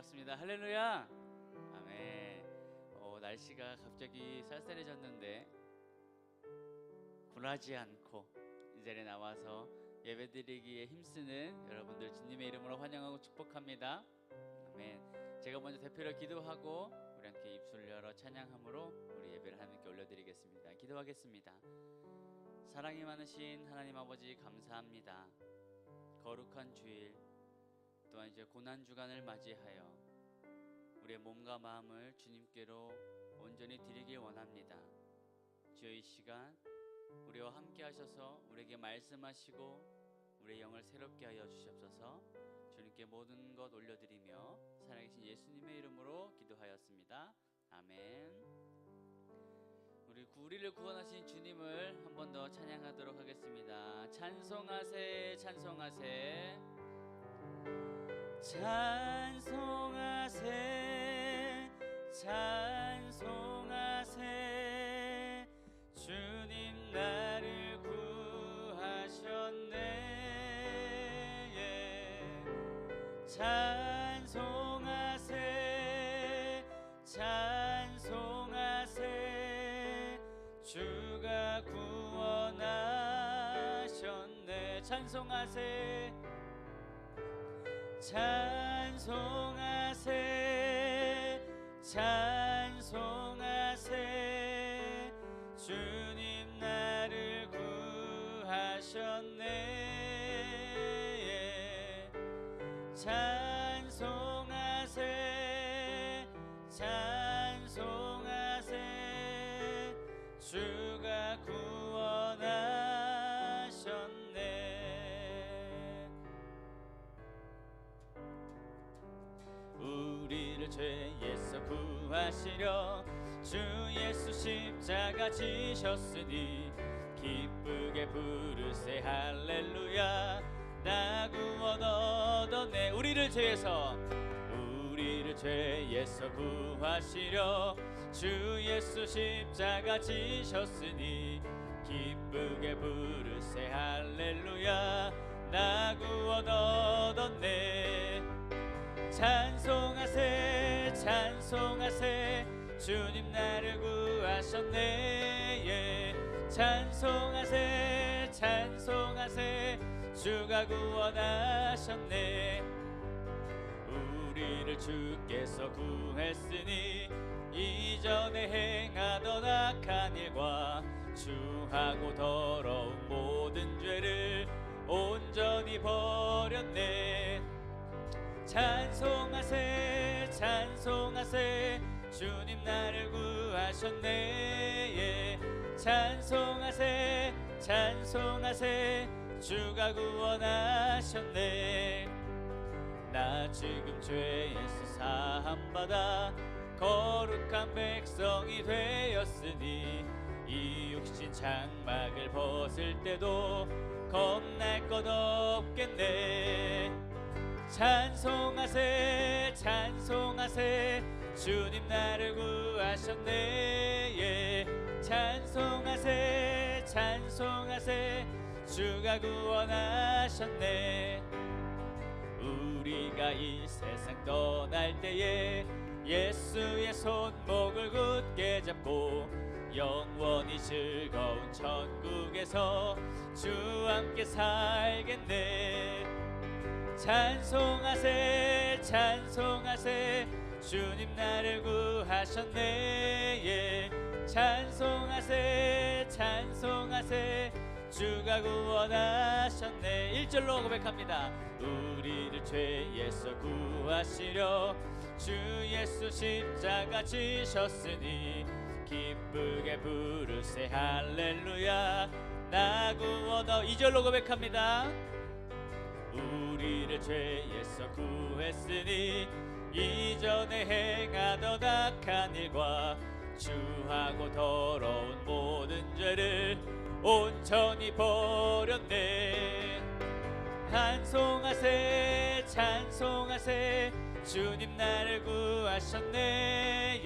기도하겠습니다. 할렐루야. 아멘. 날씨가 갑자기 쌀쌀해졌는데 굴하지 않고 이 자리에 나와서 예배드리기에 힘쓰는 여러분들 주님의 이름으로 환영하고 축복합니다. 아멘. 제가 먼저 대표로 기도하고 우리 함께 입술 열어 찬양함으로 우리 예배를 하나님께 올려드리겠습니다. 기도하겠습니다. 사랑이 많으신 하나님 아버지 감사합니다. 거룩한 주일 또한 이제 고난주간을 맞이하여 우리의 몸과 마음을 주님께로 온전히 드리길 원합니다. 주여 이 시간 우리와 함께 하셔서 우리에게 말씀하시고 우리의 영을 새롭게 하여 주시옵소서. 주님께 모든 것 올려드리며 살아계신 예수님의 이름으로 기도하였습니다. 아멘. 우리를 구원하신 주님을 한 번 더 찬양하도록 하겠습니다. 찬송하세 찬송하세 찬송하세 찬송하세 주님 나를 구하셨네. 찬송하세 찬송하세 주가 구원하셨네. 찬송하세 찬송하세 찬송하세 주님 나를 구하셨네. 찬송하세 찬송하세 주가 구원하셨네. 우리를 죄에서 구하시려 주 예수 십자가 지셨으니 기쁘게 부르세 할렐루야. 나 구원 얻었네. 우리를 죄에서 구하시려 주 예수 십자가 지셨으니 기쁘게 부르세 할렐루야. 나 구원 얻었네. 찬송하세 찬송하세 주님 나를 구하셨네. 찬송하세 찬송하세 주가 구원하셨네. 우리를 주께서 구했으니 이전에 행하던 악한 일과 추하고 더러운 모든 죄를 온전히 버렸네. 찬송하세 찬송하세 주님 나를 구하셨네. 찬송하세 찬송하세 주가 구원하셨네. 나 지금 죄에서 사함받아 거룩한 백성이 되었으니 이 육신 장막을 벗을 때도 겁날 것 없겠네. 찬송하세 찬송하세 주님 나를 구하셨네. 찬송하세 찬송하세 주가 구원하셨네. 우리가 이 세상 떠날 때에 예수의 손목을 굳게 잡고 영원히 즐거운 천국에서 주와 함께 살겠네. 찬송하세 찬송하세 주님 나를 구하셨네. 찬송하세 찬송하세 주가 구원하셨네. 1절로 고백합니다. 우리를 죄에서 구하시려 주 예수 십자가 지셨으니 기쁘게 부르세 할렐루야. 나 구원 2절로 고백합니다. 우리를 죄에서 구했으니 이전에 행하던 악한 일과 추하고 더러운 모든 죄를 온전히 버렸네. 찬송하세 찬송하세 주님 나를 구하셨네.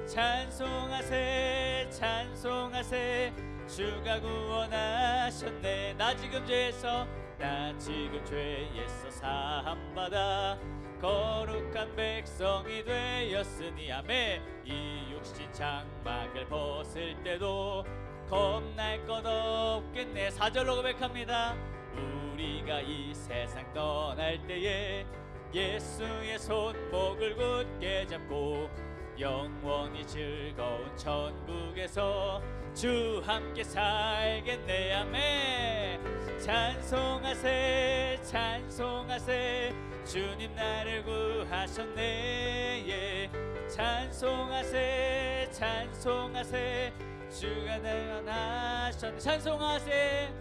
찬송하세 찬송하세 주가 구원하셨네. 나 지금 죄에서 나 지금 죄에서 사함받아 거룩한 백성이 되었으니 아멘. 이 육신 장막을 벗을 때도 겁날 것 없겠네. 4절로 고백합니다. 우리가 이 세상 떠날 때에 예수의 손목을 굳게 잡고 영원히 즐거운 천국에서 주 함께 살겠네. 아멘. 찬송하세 찬송하세 주님 나를 구하셨네. 예. 찬송하세 찬송하세 주가 나를 원하셨네. 찬송하세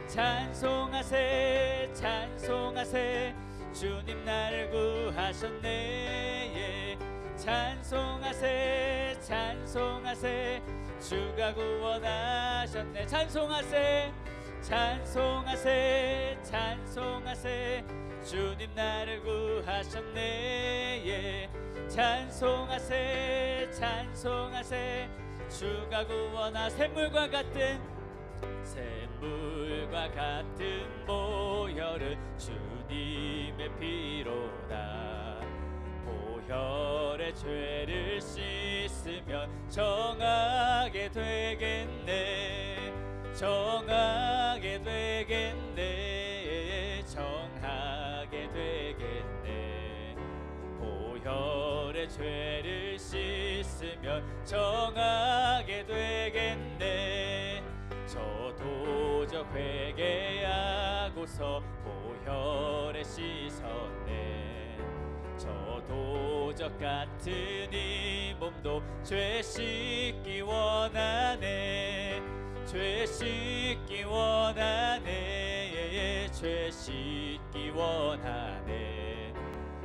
찬송하세 찬송하세 주님 나를 구하셨네. 예. 찬송하세 찬송하세 주가 구원하셨네. 찬송하세 찬송하세 찬송하세 주님 나를 구하셨네. 예. 찬송하세 찬송하세 주가 구원하 샘물과 같은 보혈은 주님의 피로다. 보혈의 죄를 씻으면 정하게 되겠네. 정하게 되겠네. 정하게 되겠네. 보혈의 죄를 씻으면 정하게 되겠네. 저 도적 회개하고서 보혈에 씻었네. 저 도적 같은 이 몸도 죄 씻기 원하네. 죄 씻기 원하네. 죄 씻기 원하네.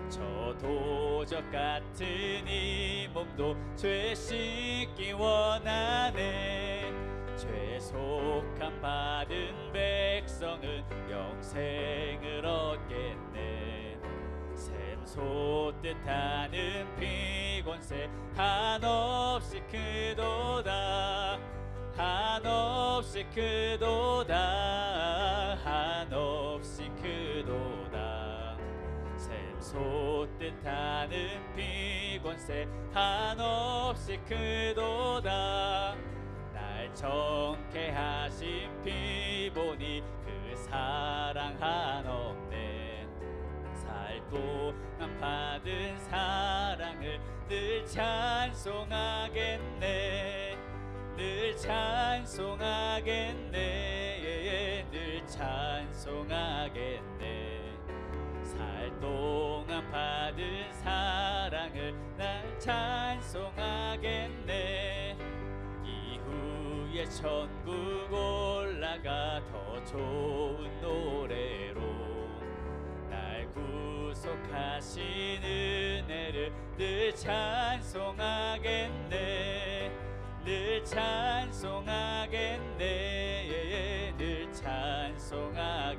저 도적 같은 이 몸도 죄 씻기 원하네. 죄속함 받은 백성은 영생을 얻겠네. 샘솟듯 하는 피곤새 한없이 크도다. 한없이 크도다. 한없이 크도다. 샘솟듯 하는 피곤새 한없이 크도다. 날 정케 하신 피 보니 그 사랑 한없네. 살 동안 받은 사랑을 늘 찬송하겠네. 늘 찬송하겠네. 늘 찬송하겠네. 살 동안 받은 사랑을 날 찬송하겠네. 이후에 천국 올라가 더 좋은 노래로 날 구속하신 은혜를 늘 찬송하겠네. 늘 찬송하겠네. 늘 찬송하겠네.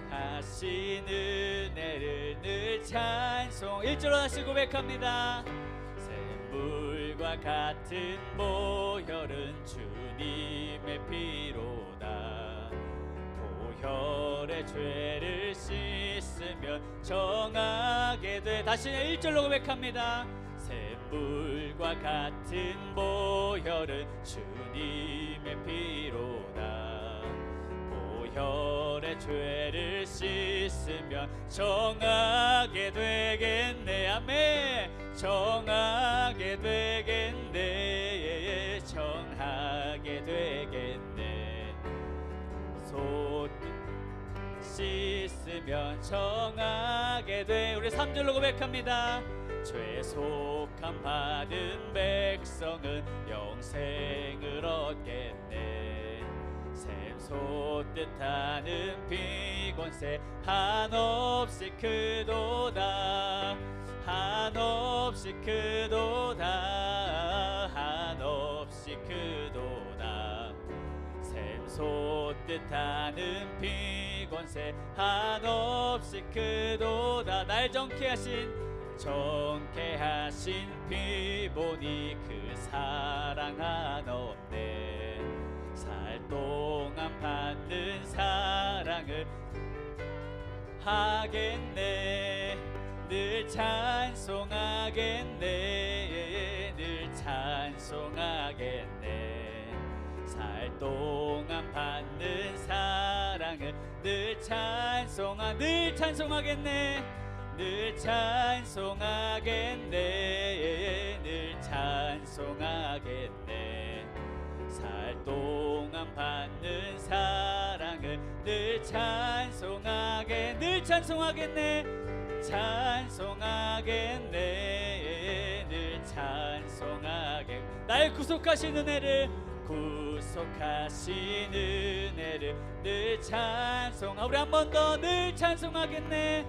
하신 은혜를 늘 찬송. 1절로 다시 고백합니다. 샘물과 같은 보혈은 주님의 피로다. 보혈의 죄를 씻으면 정하게 돼. 다시 1절로 고백합니다. 샘물과 같은 보혈은 주님의 피로다. 보혈의 죄를 씻으면 정하게 되겠네. 아멘. 정하게 되겠네. 정하게 되겠네. 씻으면 정하게 돼. 우리 3절로 고백합니다. 죄속함 받은 백성은 영생을 얻겠네. 샘솟듯 하는 피곤새 한없이 크도다. 한없이 크도다. 한없이 크도다. 샘솟듯 하는 피곤새 한없이 크도다. 날 정케 하신 피 보니 그 사랑 한없네. 살 살 동안 받는 사랑을 하겠네. 늘 찬송하겠네. 늘 찬송하겠네. 살 동안 받는 사랑을 늘 찬송하겠네. 늘 찬송하겠네. 늘 찬송하겠네. 살 동안 받는 사랑을 늘 찬송하겠네. 찬송하겠네. 늘 찬송하겠네. 나의 구속하신 은혜를 늘 찬송하. 우리 한 번 더 늘 찬송하겠네.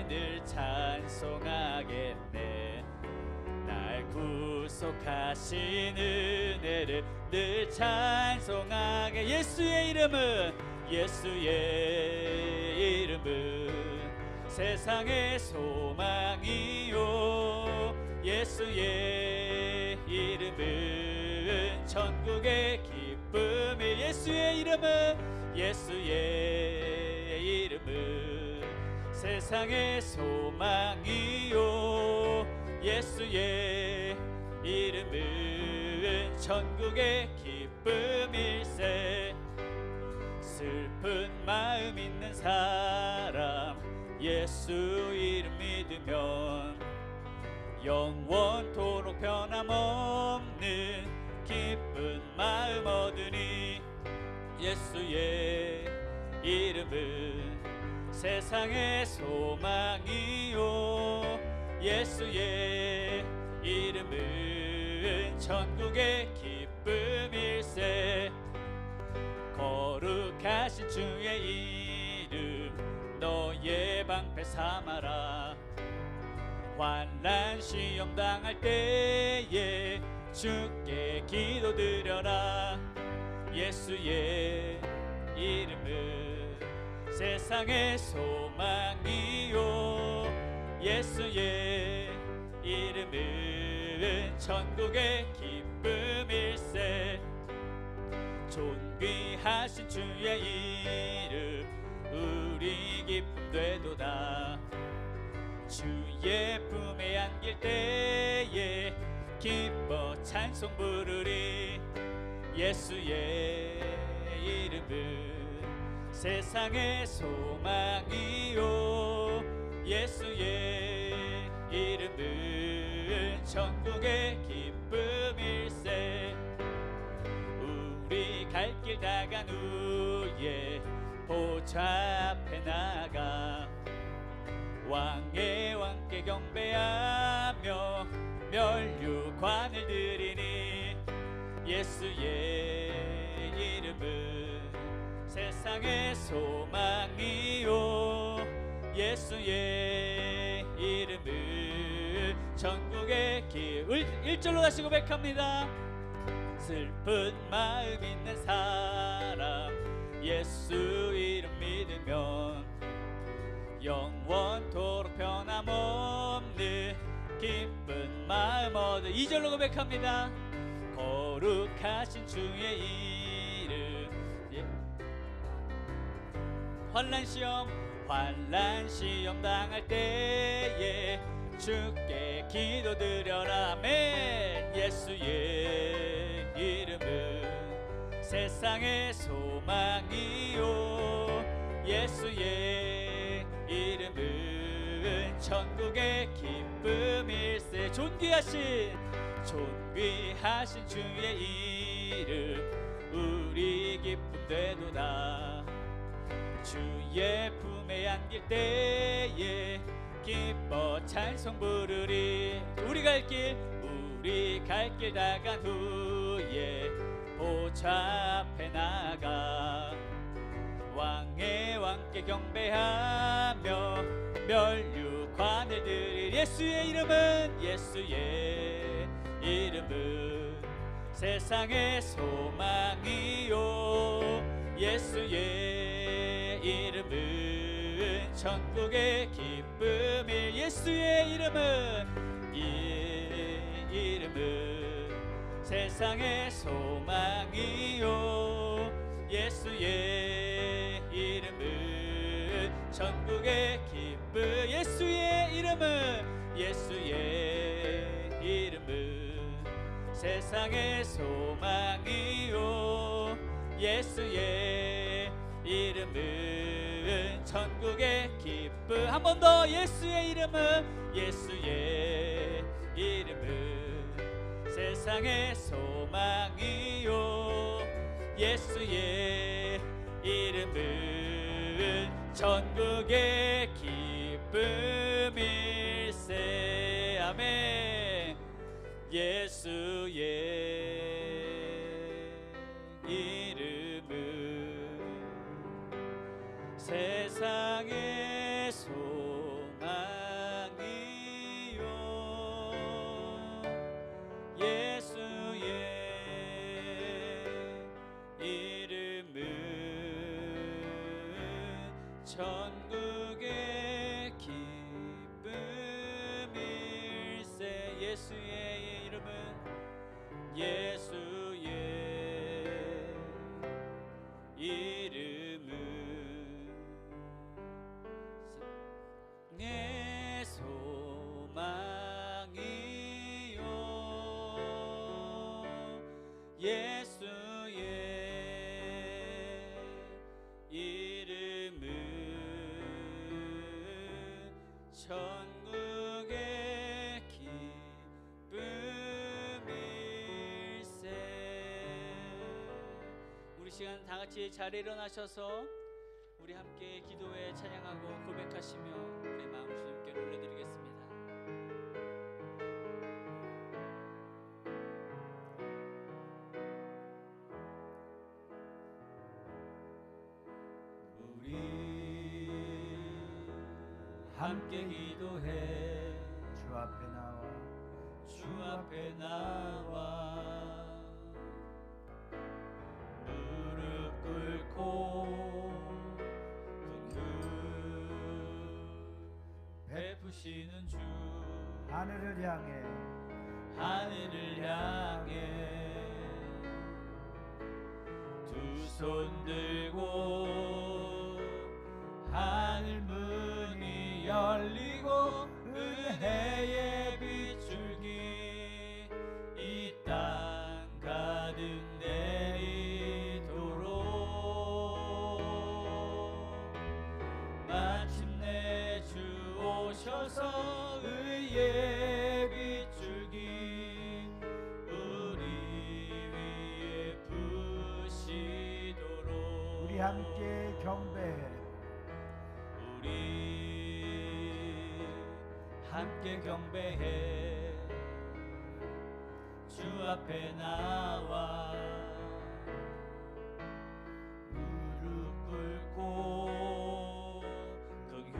늘 찬송하겠네. 날 구속하신 은혜를 늘 찬송하게. 예수의 이름은 세상의 소망이요. 예수의 이름은 천국의 기쁨이. 예수의 이름은 세상의 소망이요. 예수의 이름은 천국의 기쁨일세. 슬픈 마음 있는 사람 예수 이름 믿으면 영원토록 변함없는 기쁜 마음 얻으니. 예수의 이름은 세상의 소망이요. 예수의 이름은 천국의 기쁨일세. 거룩하신 주의 이름 너의 방패 삼아라. 환난 시험 당할 때에 주께 기도드려라. 예수의 이름은 세상의 소망이요. 예수의 이름은 천국의 기쁨일세. 존귀하신 주의 이름 우리 기쁨 되도다. 주의 품에 안길 때에 기뻐 찬송 부르리. 예수의 이름은 세상의 소망이요. 예수의 이름은 천국의 기쁨일세. 우리 갈 길 다 간 후에 보좌 앞에 나가 왕의 왕께 경배하며 멸류관을 드리니. 예수의 이름은 세상의 소망이요. 예수의 이름은 천국의 길. 1절로 다시 고백합니다. 슬픈 마음 있는 사람 예수 이름 믿으면 영원토록 변함없는 기쁜 마음 얻어. 2절로 고백합니다. 거룩하신 주의 이름. 환난 시험 당할 때에 주께 기도드려라. 아멘. 예수의 이름은 세상의 소망이요. 예수의 이름은 천국의 기쁨일세. 존귀하신 주의 이름 우리 기쁨 되도다. 주의 품에 안길 때에 기뻐 찬송 부르리. 우리 갈 길 다 간 후에 보좌 앞에 나가 왕의 왕께 경배하며 멸류관을 드릴. 예수의 이름은 세상의 소망이요. 예수의 이름은 천국의 기쁨일. 예수의 이름은 세상의 소망이요 예수의 이름은 천국의 기쁨 예수의 이름은 세상의 소망이요 예수의 이름은 천국의 기쁨 한 번 더 예수의 이름은 세상의 소망이요 예수의 이름은 천국의 기쁨일세 아멘 예수의 이름은 세상의 소망이요 예수의 이름은 천국의 기쁨일세 예수의 이름은 내 소망이요 예수의 이름은 천국의 기쁨일세 우리 시간 다 같이 자리에 일어나셔서 우리 함께 기도에 찬양하고 고백하시며 우리 마음 주님께 올려드리겠습니다. 우리 함께 기도해 주 앞에 나와 무릎 꿇고 베푸시는 주 하늘을 향해 두 손 들고 하늘 문이 열리고 은혜의 빗줄기 이 땅 가득 내리도록 마침내 주 오셔서 의의 빗줄기 우리 위에 부시도록 우리 함께 경배해 주 앞에 나와 무릎 꿇고 긍휼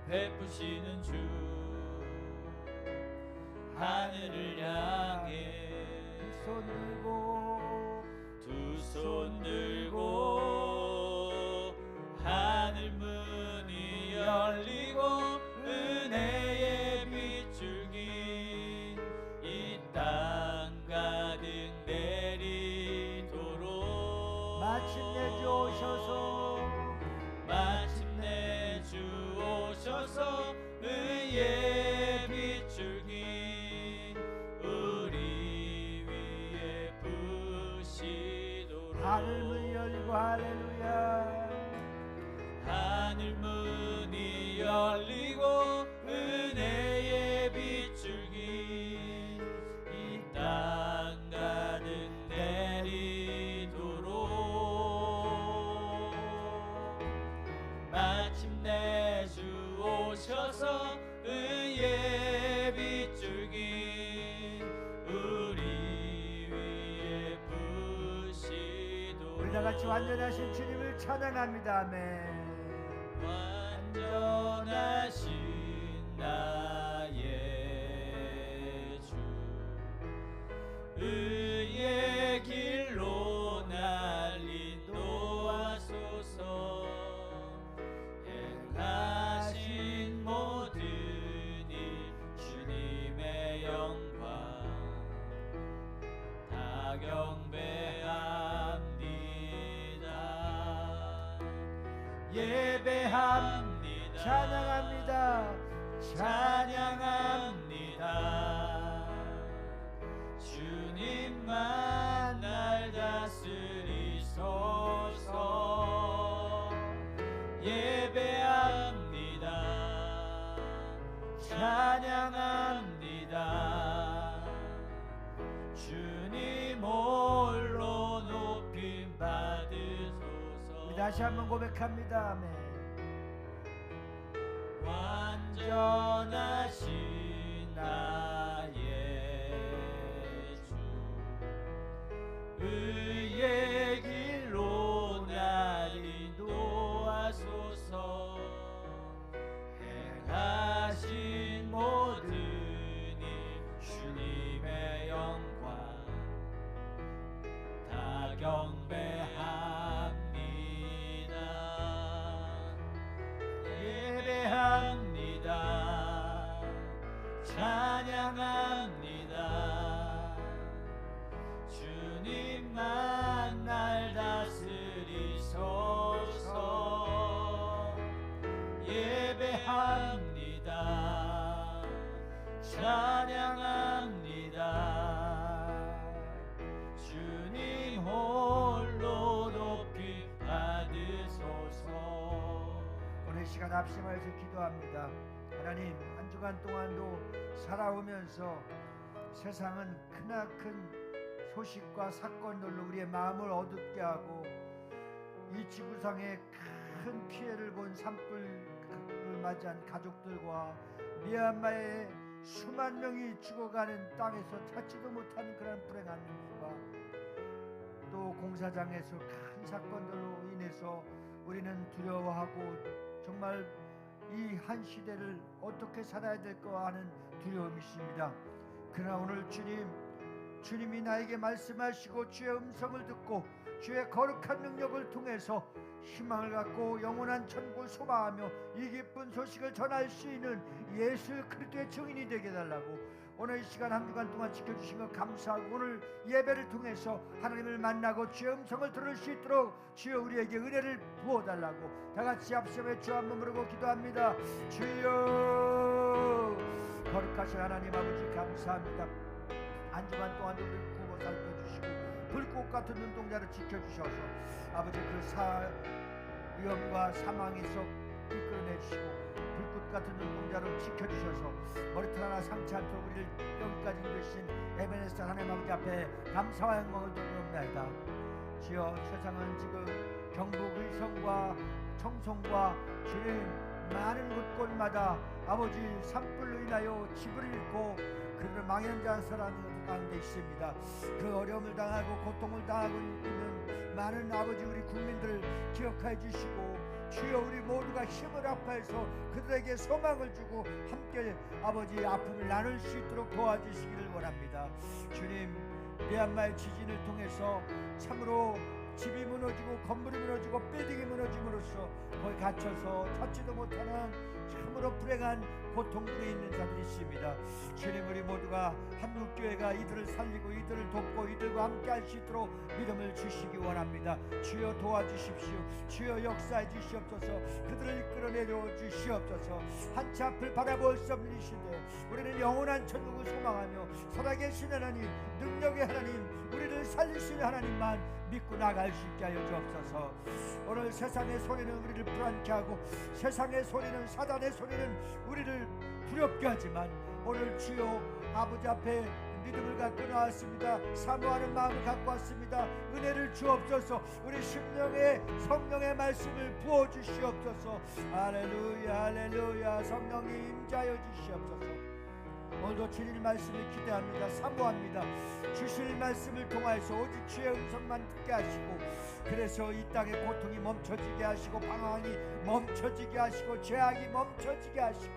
베푸시는 주 하늘을 향해 두 손 들고 하늘 문이 열리고 은혜의 빗줄기 이 땅 가득 내리도록 마침내 주 오셔서 의의 빗줄기 우리 위에 부시도록 하늘 문이 열리고 할렐루야 하늘 문이 열리고 은혜의 빗줄기 이 땅 가득 내리도록 마침내 주 오셔서 의의 빗줄기 우리 위에 부시도록 우리 다같이 완전하신 주님을 찬양합니다 아멘 완전하신 나의 주 의의 길로 날 인도하소서 행하신 모든 일 주님의 영광 찬양합니다. 찬양합니다. 주님만 날 다스리소서. 예배합니다. 찬양합니다. 주님 홀로 높임 받으소서. 다시 한번 고백합니다. 아멘. 완전하신 나의 주, 의의 길로 날 인도하소서. 행하신 모든 일 주님의 영광 다 경배합니다. 예배합니다. 찬양합니다. 주님만 날 다스리소서. 예배합니다. 찬양합니다. 주님 홀로 높이 받으소서. 오늘 시간 합심하여서 기도합니다. 하나님, 한 주간 동안도 살아오면서 세상은 크나큰 소식과 사건들로 우리의 마음을 어둡게 하고 이 지구상에 큰 피해를 본 산불을 맞이한 가족들과 미얀마의 수만 명이 죽어가는 땅에서 찾지도 못하는 그런 불행한 일과 또 공사장에서 큰 사건들로 인해서 우리는 두려워하고 정말 이 한 시대를 어떻게 살아야 될까 하는 두려움이 있습니다. 그러나 오늘 주님이 나에게 말씀하시고 주의 음성을 듣고 주의 거룩한 능력을 통해서 희망을 갖고 영원한 천국을 소망하며 이 기쁜 소식을 전할 수 있는 예수 그리스도의 증인이 되게 해달라고 오늘 이 시간 한 주간 동안 지켜주신 것 감사하고 오늘 예배를 통해서 하나님을 만나고 주의 음성을 들을 수 있도록 주여 우리에게 은혜를 부어달라고 다같이 합심해 주 한번 부르고 기도합니다. 주여 거룩하신 하나님 아버지 감사합니다. 한 주간 동안 우리를 구워 살펴주시고 불꽃 같은 눈동자를 지켜주셔서 아버지 그 위험과 사망에서 이끌어내주시고 불꽃 같은 눈동자로 지켜주셔서 머리털 하나 상치 않도록 우리를 여기까지 인도하신 에베네스터 하나님 아버지 앞에 감사와 영광을 드리옵나이다. 주여 세상은 지금 경북 의성과 청송과 주님 많은 곳곳마다 아버지 산불로 인하여 집을 잃고 그들을 망연자실하는 가운데 있습니다. 그 어려움을 당하고 고통을 당하고 있는 많은 아버지 우리 국민들을 기억해 주시고 주여 우리 모두가 힘을 합해서 그들에게 소망을 주고 함께 아버지 아픔을 나눌 수 있도록 도와주시기를 원합니다. 주님 미얀마의 지진을 통해서 참으로 집이 무너지고 건물이 무너지고 빌딩이 무너짐으로써 거기 갇혀서 찾지도 못하는 참으로 불행한 고통들이 있는 자들이 있습니다. 주님 우리 모두가 한국교회가 이들을 살리고 이들을 돕고 이들과 함께 할 수 있도록 믿음을 주시기 원합니다. 주여 도와주십시오. 주여 역사해 주시옵소서. 그들을 이끌어내려 주시옵소서. 한치 앞을 바라볼 수 없는 이 시대 우리는 영원한 천국을 소망하며 살아계신 하나님 능력의 하나님 우리를 살리시는 하나님만 믿고 나갈 수 있게 하여 주옵소서. 오늘 세상의 소리는 우리를 불안케 하고 세상의 소리는 사단의 소리는 우리를 두렵게 하지만 오늘 주여 아버지 앞에 믿음을 갖고 나왔습니다. 사모하는 마음을 갖고 왔습니다. 은혜를 주옵소서. 우리 심령에 성령의 말씀을 부어주시옵소서. 할렐루야 할렐루야. 성령이 임자여 주시옵소서. 오늘도 주님 말씀을 기대합니다. 사모합니다. 주실 말씀을 통하여서 오직 주의 음성만 듣게 하시고 그래서 이 땅의 고통이 멈춰지게 하시고 방황이 멈춰지게 하시고 죄악이 멈춰지게 하시고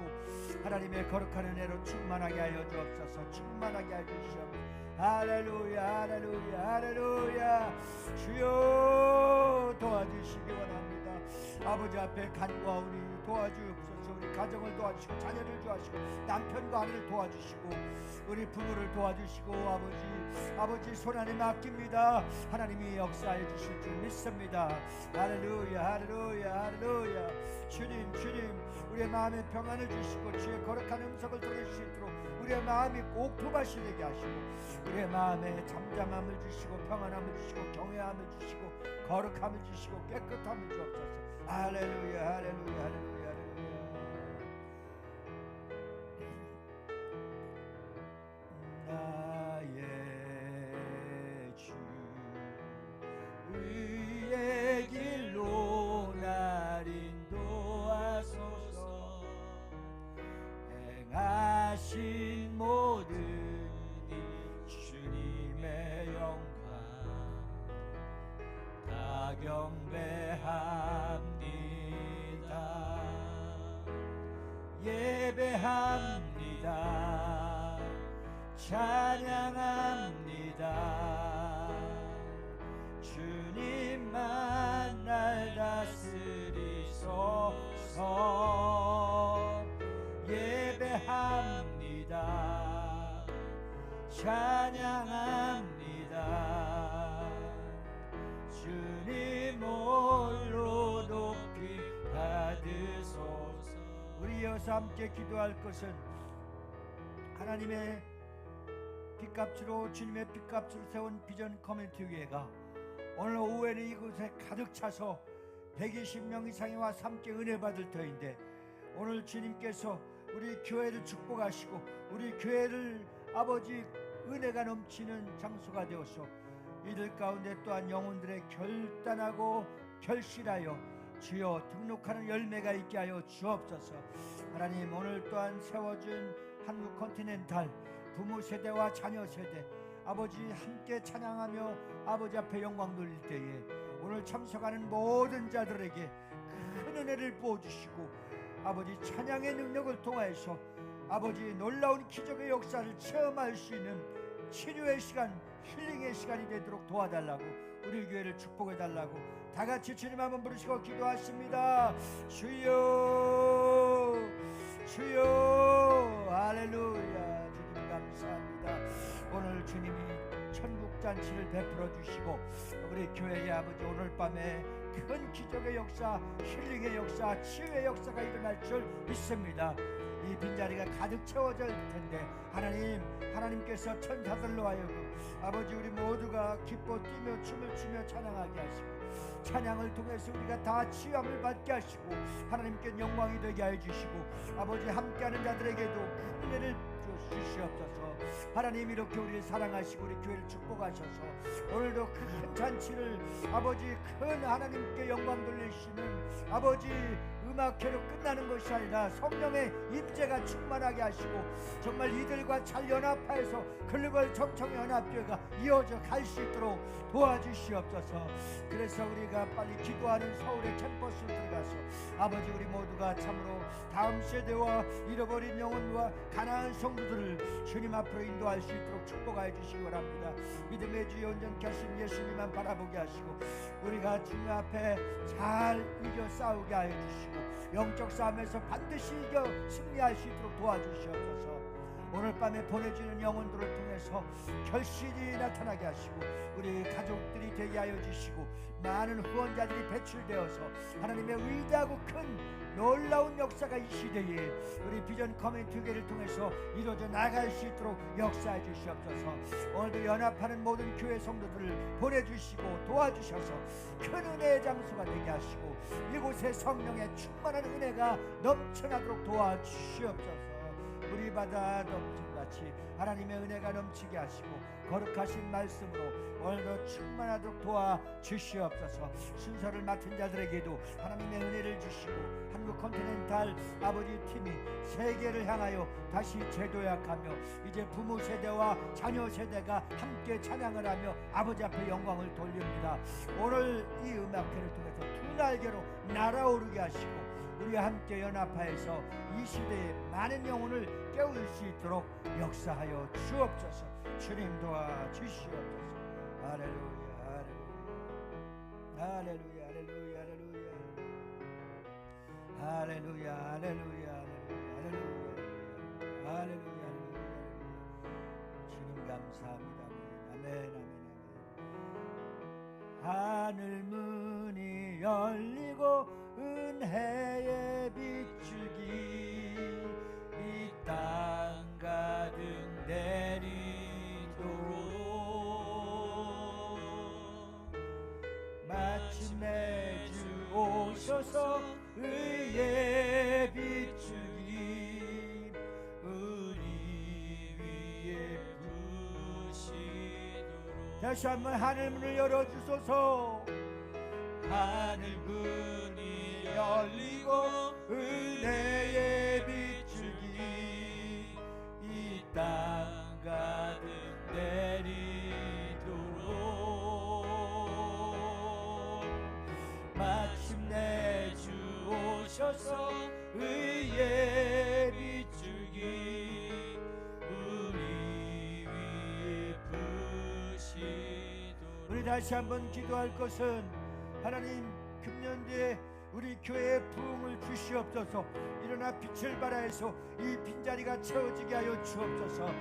하나님의 거룩한 은혜로 충만하게 하여 주옵소서. 충만하게 하여 주시옵소서. 할렐루야 할렐루야 할렐루야. 주여 도와주시기 원합니다. 아버지 앞에 간구하오니 도와주옵소서. 우리 가정을 도와주시고 자녀를 도와주시고 남편과 아내를 도와주시고 우리 부부를 도와주시고 아버지 손안에 맡깁니다. 하나님이 역사해 주실 줄 믿습니다. 할렐루야 할렐루야 할렐루야. 주님 우리의 마음에 평안을 주시고 주의 거룩한 음성을 들을 수 있도록 우리의 마음이 옥토밭이 되게 하시고 우리의 마음에 잠잠함을 주시고 평안함을 주시고 경외함을 주시고 거룩함을 주시고 깨끗함을 주옵소서. 할렐루야 할렐루야 할렐루야 할렐루야. 나의 주 의의 길로 날 인도하소서. 행하신 모든 일 주님의 영광 다 경배합니다. 예배합니다. 찬양합니다. 주님만 날 다스리소서. 예배합니다. 찬양합니다. 주님 홀로 높이 받으소서. 우리 여서 함께 기도할 것은 하나님의 핏값으로 주님의 핏값으로 세운 비전 커뮤니티 교회가 오늘 오후에는 이곳에 가득 차서 120명 이상이 와서 함께 은혜 받을 터인데 오늘 주님께서 우리 교회를 축복하시고 우리 교회를 아버지 은혜가 넘치는 장소가 되어서 이들 가운데 또한 영혼들의 결단하고 결실하여 주여 등록하는 열매가 있게 하여 주옵소서. 하나님 오늘 또한 세워준 한국 컨티넨탈 부모 세대와 자녀 세대 아버지 함께 찬양하며 아버지 앞에 영광 돌릴 때에 오늘 참석하는 모든 자들에게 큰 은혜를 부어주시고 아버지 찬양의 능력을 통하여서 아버지 놀라운 기적의 역사를 체험할 수 있는 치료의 시간, 힐링의 시간이 되도록 도와달라고 우리 교회를 축복해달라고 다같이 주님 한번 부르시고 기도하십니다. 주여 주여 할렐루야. 주님 감사합니다. 오늘 주님이 천국잔치를 베풀어 주시고 우리 교회의 아버지 오늘 밤에 큰 기적의 역사, 힐링의 역사, 치유의 역사가 일어날 줄 믿습니다. 이 빈자리가 가득 채워질 텐데 하나님께서 천사들로 하여금 아버지 우리 모두가 기뻐 뛰며 춤을 추며 찬양하게 하시고 찬양을 통해서 우리가 다 치유함을 받게 하시고 하나님께 영광이 되게 하여 주시고 아버지 함께하는 자들에게도 은혜를 주시옵소서. 하나님 이렇게 우리를 사랑하시고 우리 교회를 축복하셔서 오늘도 큰 잔치를 아버지 큰 하나님께 영광 돌리시는 아버지 음악회로 끝나는 것이 아니라 성령의 임재가 충만하게 하시고 정말 이들과 잘 연합하여서 글로벌 청청의 연합교회가 이어져 갈 수 있도록 도와주시옵소서. 그래서 우리가 빨리 기도하는 서울의 캠퍼스로 들어가서 아버지 우리 모두가 참으로 다음 세대와 잃어버린 영혼과 가난한 성도들을 주님 앞으로 인도할 수 있도록 축복하여 주시기 바랍니다. 믿음의 주여 온전케 하신 예수님만 바라보게 하시고 우리가 주님 앞에 잘 이겨 싸우게 하여 주시고 영적 싸움에서 반드시 이겨 승리할 수 있도록 도와주시옵소서. 오늘 밤에 보내주는 영혼들을 통해서 결실이 나타나게 하시고 우리 가족들이 되게 하여 주시고 많은 후원자들이 배출되어서 하나님의 위대하고 큰 놀라운 역사가 이 시대에 우리 비전 커뮤니티 교회를 통해서 이루어져 나갈 수 있도록 역사해 주시옵소서. 오늘도 연합하는 모든 교회 성도들을 보내주시고 도와주셔서 큰 은혜의 장소가 되게 하시고 이곳에 성령의 충만한 은혜가 넘쳐나도록 도와주시옵소서. 우리 바다 넘침같이 하나님의 은혜가 넘치게 하시고 거룩하신 말씀으로 오늘도 충만하도록 도와주시옵소서. 순서를 맡은 자들에게도 하나님의 은혜를 주시고 한국 컨티넨탈 아버지 팀이 세계를 향하여 다시 재도약하며 이제 부모 세대와 자녀 세대가 함께 찬양을 하며 아버지 앞에 영광을 돌립니다. 오늘 이 음악회를 통해서 두 날개로 날아오르게 하시고 우리와 함께 연합하여서 이 시대에 많은 영혼을 깨울 수 있도록 역사하여 주옵소서. 주님 도와주시옵소서. 할렐루야 할렐루야 할렐루야 할렐루야 할렐루야 할렐루야 할렐루야 할렐루야 주님 감사합니다. 아멘 아멘 아멘. 하늘 문이 열리고 은혜의 빛줄기 다시 한번 하늘 문을 열어주소서. 하늘 문이 열리고 은혜의 비추기 이 땅 가득 내리도록 마침내 주 오셔서 의의 비추기 우리 위에 부시도록. 우리 다시 한번 기도할 것은 하나님 금년도에 우리 교회에 부흥을 주시옵소서. 일어나 빛을 발하여서 이 빈자리가 채워지게 하여 주옵소서.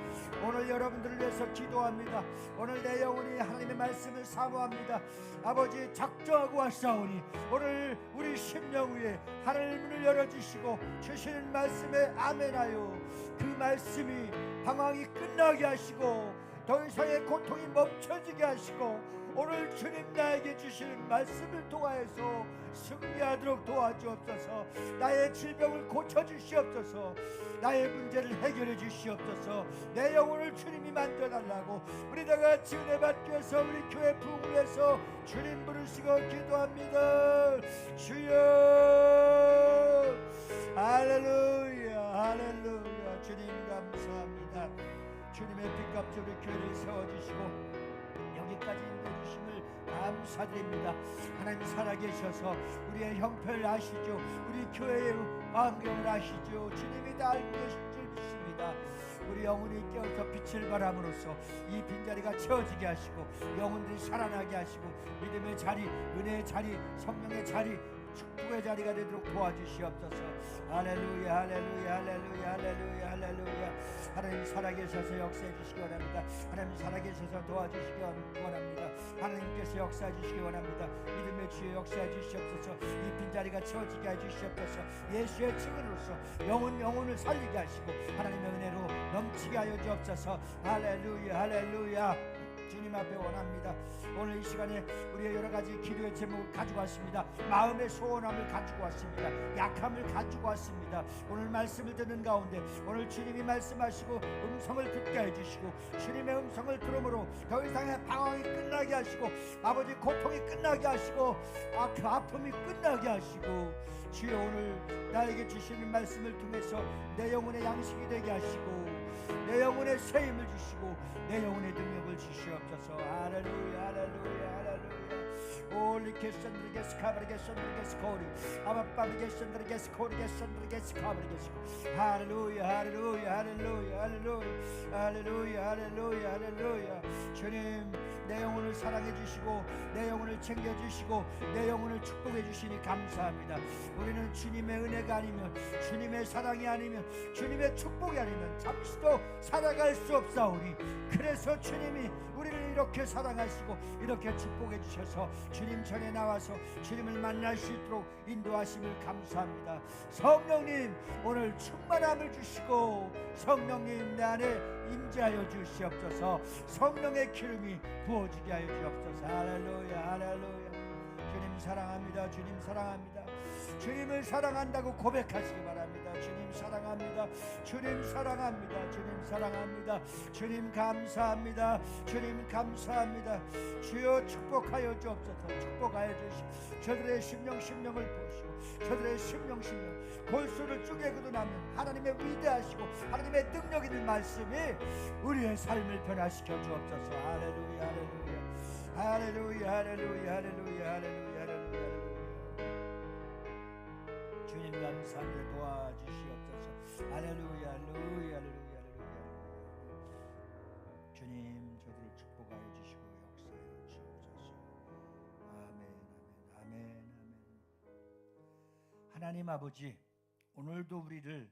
오늘 여러분들을 위해서 기도합니다. 오늘 내 영혼이 하나님의 말씀을 사모합니다. 아버지 작정하고 왔사오니 오늘 우리 심령 위에 하늘 문을 열어주시고 주시는 말씀에 아멘하여 그 말씀이 방황이 끝나게 하시고 더 이상의 고통이 멈춰지게 하시고 오늘 주님 나에게 주시는 말씀을 통하여서 승리하도록 도와주옵소서. 나의 질병을 고쳐주시옵소서. 나의 문제를 해결해 주시옵소서. 내 영혼을 주님이 만져달라고 우리 다같이 은혜 받기 위해서 우리 교회 부흥을 위해서 주님 부르시고 기도합니다. 주여 할렐루야 할렐루야. 주님 감사합니다. 주님의 빛값 우리 교회를 세워주시고 여기까지 인도해주심을 감사드립니다. 하나님 살아계셔서 우리의 형편을 아시죠. 우리 교회의 환경을 아시죠. 주님이 다 알고 계실 줄 믿습니다. 우리 영혼이 깨어서 빛을 발함으로써 이 빈자리가 채워지게 하시고 영혼들이 살아나게 하시고 믿음의 자리, 은혜의 자리, 성령의 자리, 축복의 자리가 되도록 도와주시옵소서. 할렐루야 할렐루야 할렐루야 할렐루야 할렐루야. 하나님 살아계셔서 역사해 주시기 원합니다. 하나님 살아계셔서 도와주시기 원합니다. 하나님께서 역사해 주시기 원합니다. 믿음의 주여 역사해 주시옵소서. 이 빈자리가 채워지게 해 주시옵소서. 예수의 증언으로서 영혼을 살리게 하시고 하나님의 은혜로 넘치게 하여 주옵소서. 할렐루야 할렐루야. 주님 앞에 원합니다. 오늘 이 시간에 우리의 여러 가지 기도의 제목을 가지고 왔습니다. 마음의 소원함을 가지고 왔습니다. 약함을 가지고 왔습니다. 오늘 말씀을 듣는 가운데 오늘 주님이 말씀하시고 음성을 듣게 해주시고 주님의 음성을 들음으로 더 이상의 방황이 끝나게 하시고 아버지 고통이 끝나게 하시고 그 아픔이 끝나게 하시고 주여 오늘 나에게 주시는 말씀을 통해서 내 영혼의 양식이 되게 하시고 내 영혼의 새 힘을 주시고 내 영혼의 능력을 주시옵소서. 할렐루야 할렐루야 할렐루야. 올리케선드리게스 카브리게선드리게스 코리 아바바리게선드리게스 코리게선드리게스 카브리게스. 할렐루야 할렐루야 할렐루야 할렐루야 할렐루야 할렐루야 할렐루야. 주님 내 영혼을 사랑해 주시고 내 영혼을 챙겨 주시고 내 영혼을 축복해 주시니 감사합니다. 우리는 주님의 은혜가 아니면 주님의 사랑이 아니면 주님의 축복이 아니면 잠시도 살아갈 수 없사오니 그래서 주님이 우리를 이렇게 사랑하시고 이렇게 축복해 주셔서 주님 전에 나와서 주님을 만날 수 있도록 인도하심을 감사합니다. 성령님 오늘 충만함을 주시고 성령님 내 안에 임재하여 주시옵소서. 성령의 기름이 부어지게 하여 주옵소서. 할렐루야 할렐루야. 주님 사랑합니다. 주님 사랑합니다. 주님을 사랑한다고 고백하시기 바랍니다. 주님 사랑합니다. 주님 사랑합니다. 주님 사랑합니다. 주님 감사합니다. 주님 감사합니다. 주여 축복하여 주옵소서. 축복하여 주시오. 저들의 심령을 보시오. 저들의 심령 골수를 쪼개고도 나면 하나님의 위대하시고 하나님의 능력 있는 말씀이 우리의 삶을 변화시켜 주옵소서. 할렐루야 할렐루야 할렐루야 할렐루야 할렐루야 할렐루야 할렐루야. 주님 감사합니다. 도와주시옵소서. 할렐루야 할렐루야 할렐루야 할렐루야. 주님 저들을 축복하여 주시고 역사하여 주옵소서. 아멘 아멘 아멘 아멘. 하나님 아버지 오늘도 우리를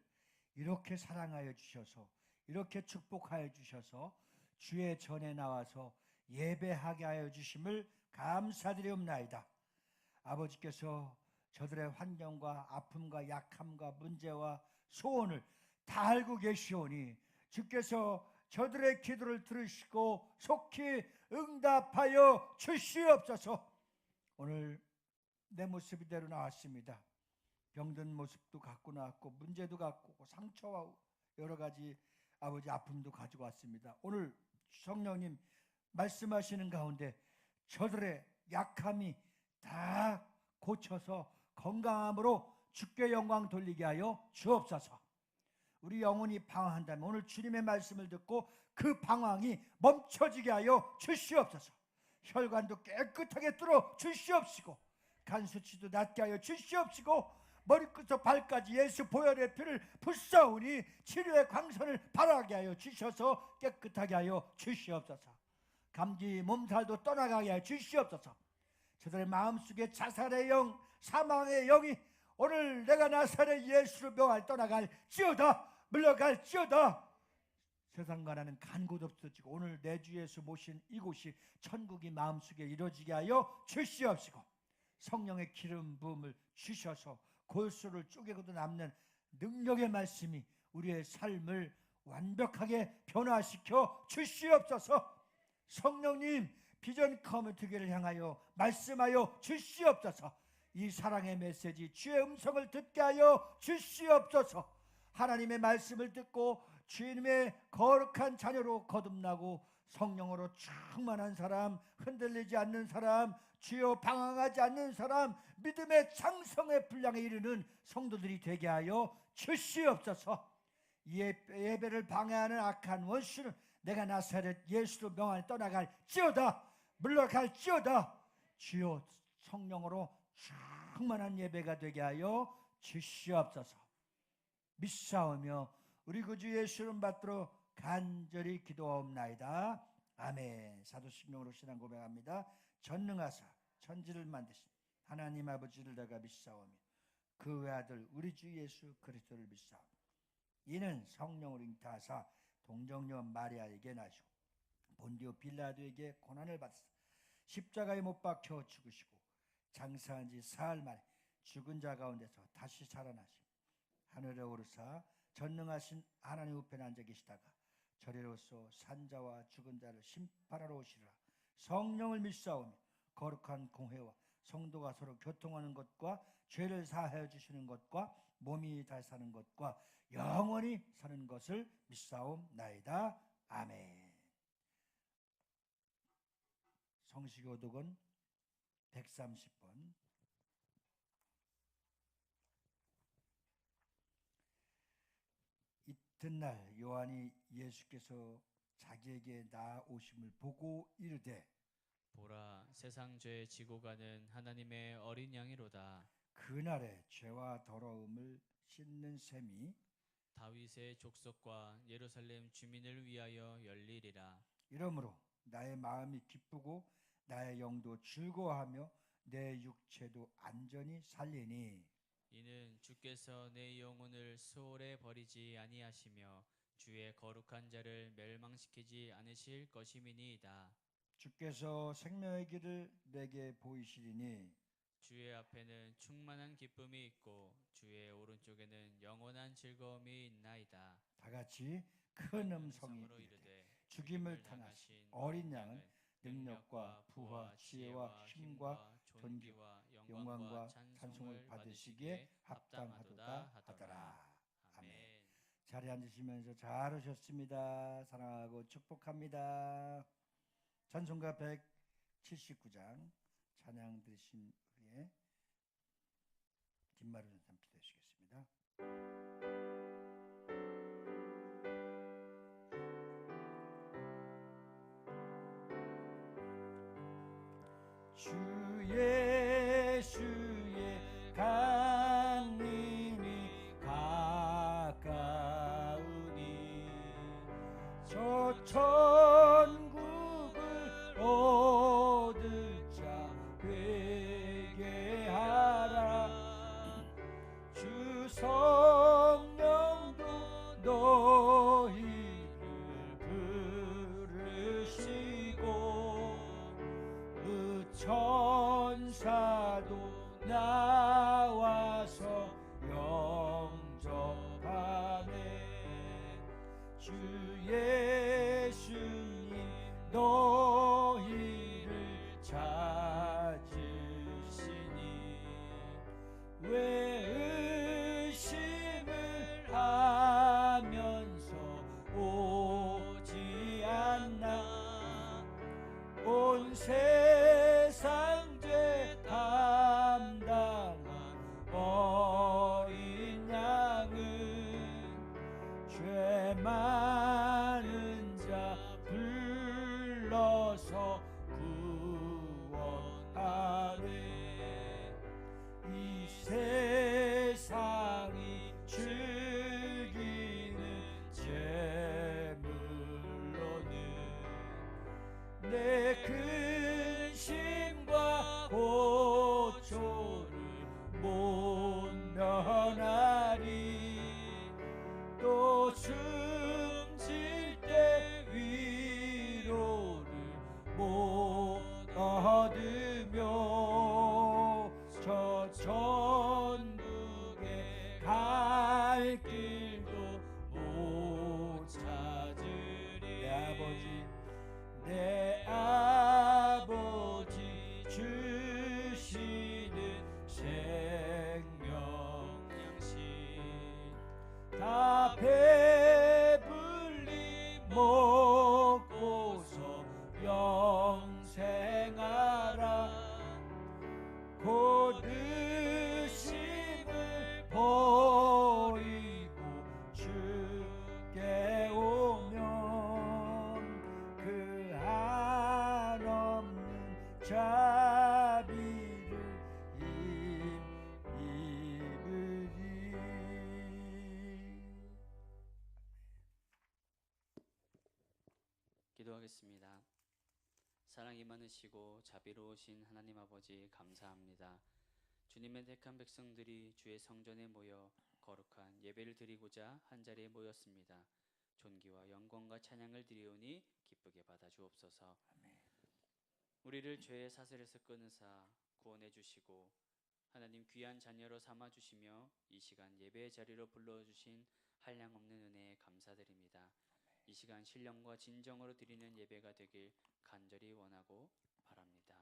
이렇게 사랑하여 주셔서 이렇게 축복하여 주셔서 주의 전에 나와서 예배하게 하여 주심을 감사드리옵나이다. 아버지께서 저들의 환경과 아픔과 약함과 문제와 소원을 다 알고 계시오니 주께서 저들의 기도를 들으시고 속히 응답하여 주시옵소서. 오늘 내 모습 이대로 나왔습니다. 병든 모습도 갖고 나왔고 문제도 갖고 상처와 여러 가지 아버지 아픔도 가지고 왔습니다. 오늘 성령님 말씀하시는 가운데 저들의 약함이 다 고쳐서 건강함으로 주께 영광 돌리게 하여 주옵소서. 우리 영혼이 방황한다면 오늘 주님의 말씀을 듣고 그 방황이 멈춰지게 하여 주시옵소서. 혈관도 깨끗하게 뚫어 주시옵시고 간 수치도 낫게 하여 주시옵시고 머리끝부터 발까지 예수 보혈의 피를 불사우니 치료의 광선을 발하게 하여 주셔서 깨끗하게 하여 주시옵소서. 감기 몸살도 떠나가게 하여 주시옵소서. 저들의 마음속에 자살의 영, 사망의 영이 오늘 내가 나사렛 예수로 명할 떠나갈지어다, 물러갈지어다. 세상과 나는 간 곳 없어지고 오늘 내 주 예수 모신 이곳이 천국이 마음속에 이루어지게 하여 주시옵시고 성령의 기름 부음을 주셔서 골수를 쪼개고도 남는 능력의 말씀이 우리의 삶을 완벽하게 변화시켜 주시옵소서. 성령님 비전 커뮤니티를 향하여 말씀하여 주시옵소서. 이 사랑의 메시지 주의 음성을 듣게 하여 주시옵소서. 하나님의 말씀을 듣고 주님의 거룩한 자녀로 거듭나고 성령으로 충만한 사람, 흔들리지 않는 사람, 주여 방황하지 않는 사람, 믿음의 장성의 분량에 이르는 성도들이 되게 하여 주시옵소서. 예배를 방해하는 악한 원수는 내가 나사렛 예수로 명하여 떠나갈지어다, 물러갈지어다. 주여 성령으로 충만한 예배가 되게 하여 주시옵소서. 믿사오며 우리 구주 예수 이름 받들어 간절히 기도하옵나이다. 아멘. 사도신경으로 신앙 고백합니다. 전능하사 천지를 만드신 하나님 아버지를 내가 믿사오며 그 외아들 우리 주 예수 그리스도를 믿사오며 이는 성령으로 잉타하사 동정녀 마리아에게 나시고 본디오 빌라도에게 고난을 받으사 십자가에 못 박혀 죽으시고 장사한 지 사흘 만에 죽은 자 가운데서 다시 살아나시고 하늘에 오르사 전능하신 하나님 우편에 앉아 계시다가 저리로서 산자와 죽은 자를 심판하러 오시리라. 성령을 믿사오며 거룩한 공회와 성도가 서로 교통하는 것과 죄를 사하여 주시는 것과 몸이 다시 사는 것과 영원히 사는 것을 믿사옵나이다. 아멘. 성시교독은 130번. 이튿날 요한이 예수께서 자기에게 나아오심을 보고 이르되 보라, 세상 죄 지고 가는 하나님의 어린 양이로다. 그날에 죄와 더러움을 씻는 셈이 다윗의 족속과 예루살렘 주민을 위하여 열리리라. 이러므로 나의 마음이 기쁘고 나의 영도 즐거워하며 내 육체도 안전히 살리니 이는 주께서 내 영혼을 수월에 버리지 아니하시며 주의 거룩한 자를 멸망시키지 않으실 것임이니이다. 주께서 생명의 길을 내게 보이시리니 주의 앞에는 충만한 기쁨이 있고 주의 오른쪽에는 영원한 즐거움이 있나이다. 다 같이 큰 음성이 음성으로 이르되 이르되 죽임을 당하신 어린 양은 능력과 부와 지혜와 힘과 존귀와 영광과 찬송을 받으시기에 합당하도다 하더라. 아멘. 자리에 앉으시면서 잘 오셨습니다. 사랑하고 축복합니다. 찬송가 179장 찬양 드리신 후에 김마루 전사 기도하시겠습니다. 주 예수의 강림이 가까우니 저 천국을 얻을 자 회개하라. 주 성령도 너희를 부르시고 그 천사도 나와서 영접하네. 주 예수 다 배불리 먹고서 영생하라. 고르심을 버리고 주께 오면 그 한없는 자비를 입으리. 기도하겠습니다. 사랑이 많으시고 자비로우신 하나님 아버지 감사합니다. 주님의 택한 백성들이 주의 성전에 모여 거룩한 예배를 드리고자 한자리에 모였습니다. 존귀와 영광과 찬양을 드리오니 기쁘게 받아 주옵소서. 우리를 죄의 사슬에서 끊으사 구원해 주시고 하나님 귀한 자녀로 삼아 주시며 이 시간 예배의 자리로 불러주신 한량없는 은혜에 감사드립니다. 이 시간 신령과 진정으로 드리는 예배가 되길 간절히 원하고 바랍니다.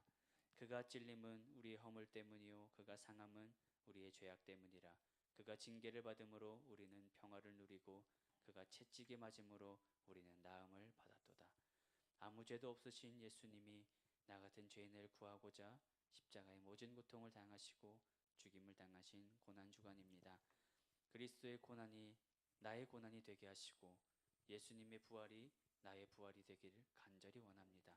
그가 찔림은 우리의 허물 때문이요 그가 상함은 우리의 죄악 때문이라. 그가 징계를 받음으로 우리는 평화를 누리고 그가 채찍에 맞음으로 우리는 나음을 받았도다. 아무 죄도 없으신 예수님이 나 같은 죄인을 구하고자 십자가의 모든 고통을 당하시고 죽임을 당하신 고난주간입니다. 그리스도의 고난이 나의 고난이 되게 하시고 예수님의 부활이 나의 부활이 되기를 간절히 원합니다.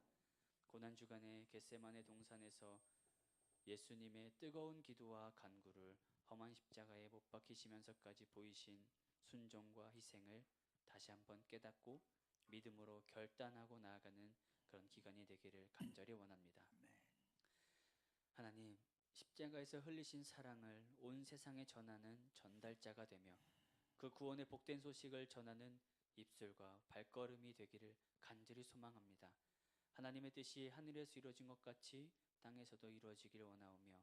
고난주간의 겟세마네 동산에서 예수님의 뜨거운 기도와 간구를 험한 십자가에 못 박히시면서까지 보이신 순종과 희생을 다시 한번 깨닫고 믿음으로 결단하고 나아가는 그런 기간이 되기를 간절히 원합니다. 하나님, 십자가에서 흘리신 사랑을 온 세상에 전하는 전달자가 되며 그 구원의 복된 소식을 전하는 입술과 발걸음이 되기를 간절히 소망합니다. 하나님의 뜻이 하늘에서 이루어진 것 같이 땅에서도 이루어지길 원하오며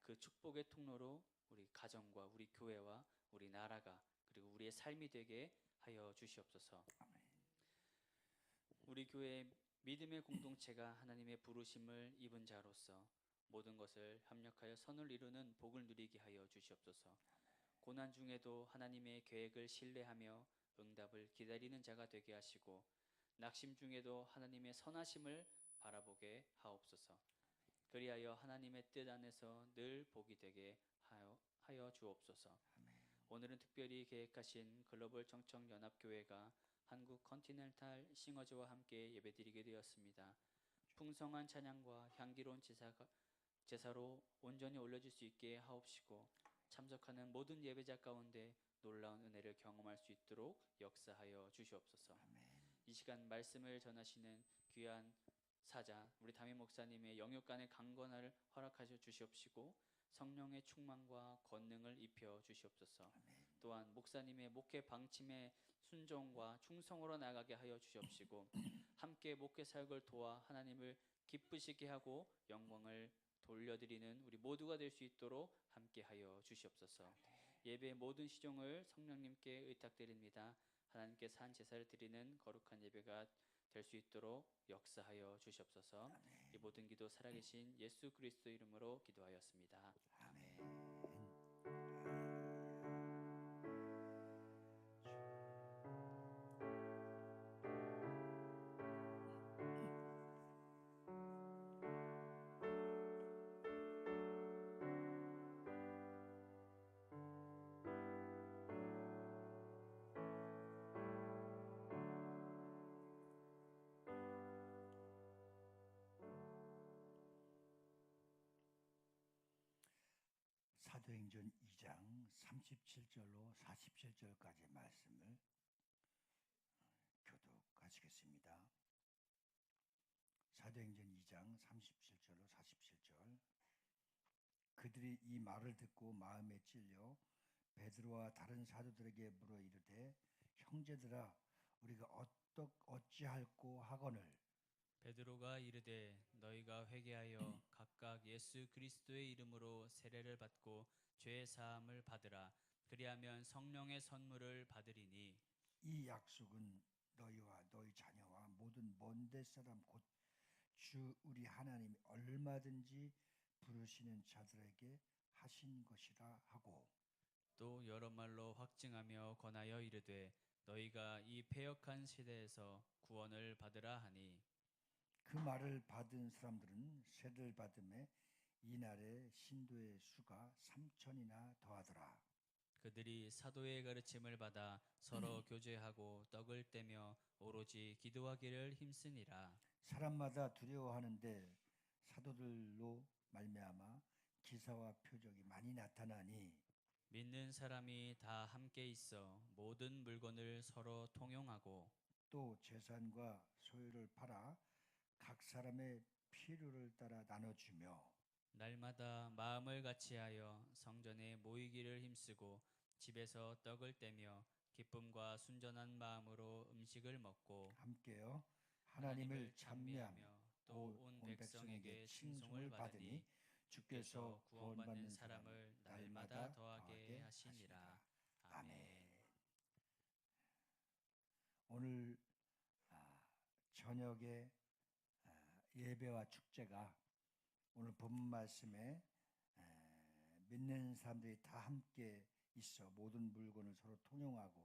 그 축복의 통로로 우리 가정과 우리 교회와 우리 나라가 그리고 우리의 삶이 되게 하여 주시옵소서. 우리 교회의 믿음의 공동체가 하나님의 부르심을 입은 자로서 모든 것을 협력하여 선을 이루는 복을 누리게 하여 주시옵소서. 고난 중에도 하나님의 계획을 신뢰하며 응답을 기다리는 자가 되게 하시고 낙심 중에도 하나님의 선하심을 바라보게 하옵소서. 그리하여 하나님의 뜻 안에서 늘 복이 되게 하여 주옵소서. 오늘은 특별히 계획하신 글로벌 청청연합교회가 한국 컨티넨탈 싱어즈와 함께 예배드리게 되었습니다. 풍성한 찬양과 향기로운 제사로 온전히 올려질 수 있게 하옵시고 참석하는 모든 예배자 가운데 놀라운 은혜를 경험할 수 있도록 역사하여 주시옵소서. 이 시간 말씀을 전하시는 귀한 사자 우리 담임 목사님의 영육간의 강건함을 허락하여 주시옵시고 성령의 충만과 권능을 입혀 주시옵소서. 또한 목사님의 목회 방침에 순종과 충성으로 나아가게 하여 주시옵시고 함께 목회 사역을 도와 하나님을 기쁘시게 하고 영광을 돌려드리는 우리 모두가 될 수 있도록 함께하여 주시옵소서. 예배의 모든 시종을 성령님께 의탁드립니다. 하나님께서 한 제사를 드리는 거룩한 예배가 될 수 있도록 역사하여 주시옵소서. 이 모든 기도 살아계신 예수 그리스도 이름으로 기도하였습니다. 아멘. 사도행전 2장 37절로 47절까지 말씀을 교독하시겠습니다. 사도행전 2장 37절로 47절. 그들이 이 말을 듣고 마음에 찔려 베드로와 다른 사도들에게 물어 이르되 형제들아 우리가 어찌할꼬 하거늘. 베드로가 이르되 너희가 회개하여 각각 예수 그리스도의 이름으로 세례를 받고 죄 사함을 받으라. 그리하면 성령의 선물을 받으리니 이 약속은 너희와 너희 자녀와 모든 먼데 사람 곧 주 우리 하나님이 얼마든지 부르시는 자들에게 하신 것이라 하고 또 여러 말로 확증하며 권하여 이르되 너희가 이 패역한 시대에서 구원을 받으라 하니 그 말을 받은 사람들은 세례를 받음에 이날에 신도의 수가 3천이나 더하더라. 그들이 사도의 가르침을 받아 서로 교제하고 떡을 떼며 오로지 기도하기를 힘쓰니라. 사람마다 두려워하는데 사도들로 말미암아 기사와 표적이 많이 나타나니 믿는 사람이 다 함께 있어 모든 물건을 서로 통용하고 또 재산과 소유를 팔아 각 사람의 필요를 따라 나눠주며 날마다 마음을 같이하여 성전에 모이기를 힘쓰고 집에서 떡을 떼며 기쁨과 순전한 마음으로 음식을 먹고 함께요 하나님을 찬미하며 또 온 백성에게 칭송을 받으니 주께서 구원받는 사람을 날마다 더하게 하시니라. 아멘. 오늘 저녁에 예배와 축제가 오늘 본문 말씀에 믿는 사람들이 다 함께 있어 모든 물건을 서로 통용하고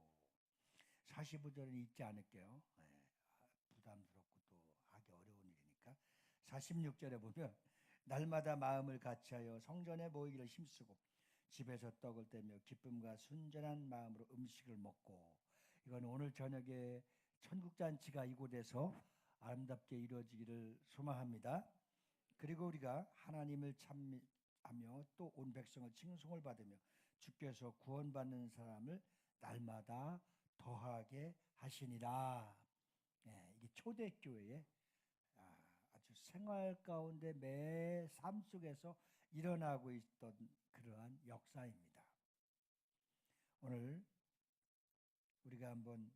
45절은 읽지 않을게요. 부담스럽고 또 하기 어려운 일이니까 46절에 보면 날마다 마음을 같이하여 성전에 모이기를 힘쓰고 집에서 떡을 떼며 기쁨과 순전한 마음으로 음식을 먹고 이건 오늘 저녁에 천국잔치가 이곳에서 아름답게 이루어지기를 소망합니다. 그리고 우리가 하나님을 찬미하며 또 온 백성을 칭송을 받으며 주께서 구원받는 사람을 날마다 더하게 하시니라. 이게 초대교회의 아주 생활 가운데 매 삶 속에서 일어나고 있던 그러한 역사입니다. 오늘 우리가 한번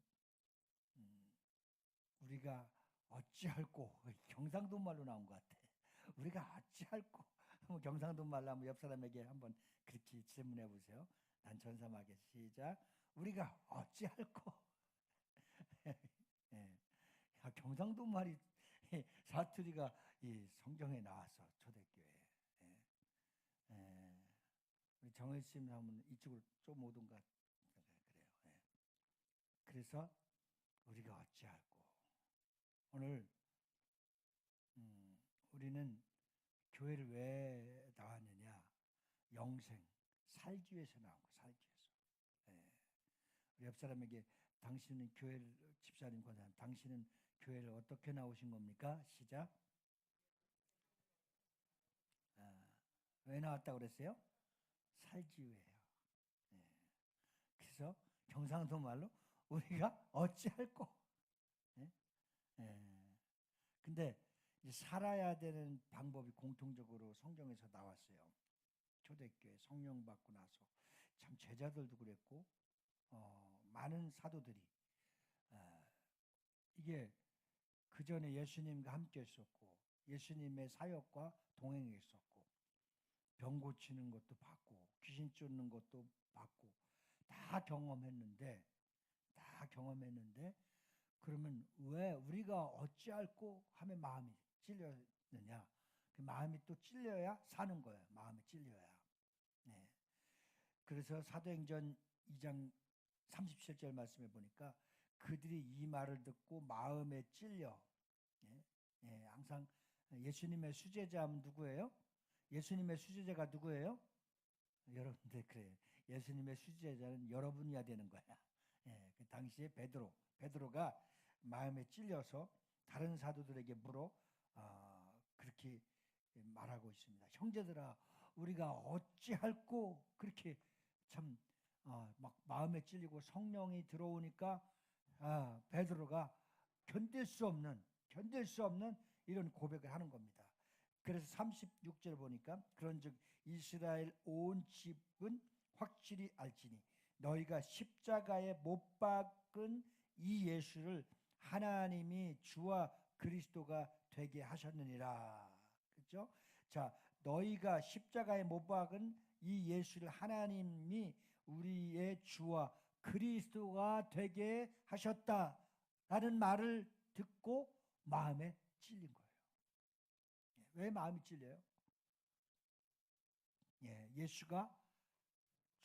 우리가 어찌할꼬 경상도 말로 나온 것 같아. 우리가 어찌할꼬 경상도 말로 한번 옆 사람에게 한번 그렇게 질문해 보세요. 난 전사하게 시작. 우리가 어찌할꼬. 경상도 말이 사투리가 이 성경에 나와서 초대교회. 우리 정혜씨 하면 이쪽으로 좀 오던가 그래요. 그래서 우리가 어찌할꼬. 오늘 우리는 교회를 왜 나왔느냐? 영생, 살기 위해서 나온 거, 살기 위해서. 우리 옆 사람에게 당신은 교회를 집사님 권한 당신은 교회를 어떻게 나오신 겁니까? 시작. 왜 나왔다고 그랬어요? 살기 위해요. 그래서 경상도 말로 우리가 어찌할꼬. 근데 살아야 되는 방법이 공통적으로 성경에서 나왔어요. 초대교회 성령 받고 나서 참 제자들도 그랬고 많은 사도들이 이게 그 전에 예수님과 함께 했었고 예수님의 사역과 동행했었고 병 고치는 것도 받고 귀신 쫓는 것도 받고 다 경험했는데 그러면 왜 우리가 어찌할꼬 하면 마음이 찔렸느냐? 그 마음이 또 찔려야 사는 거예요. 마음이 찔려야. 그래서 사도행전 2장 37절 말씀에 보니까 그들이 이 말을 듣고 마음에 찔려. 항상 예수님의 수제자는 누구예요? 예수님의 수제자가 누구예요? 여러분들 그래요. 예수님의 수제자는 여러분이야 되는 거야. 그 당시에 베드로가 마음에 찔려서 다른 사도들에게 물어 그렇게 말하고 있습니다. 형제들아, 우리가 어찌할꼬 그렇게 참 막 마음에 찔리고 성령이 들어오니까 베드로가 견딜 수 없는 이런 고백을 하는 겁니다. 그래서 36절 보니까 그런즉 이스라엘 온 집은 확실히 알지니 너희가 십자가에 못 박은 이 예수를 하나님이 주와 그리스도가 되게 하셨느니라. 그렇죠? 자, 너희가 십자가에 못 박은 이 예수를 하나님이 우리의 주와 그리스도가 되게 하셨다라는 말을 듣고 마음에 찔린 거예요. 왜 마음이 찔려요? 예수가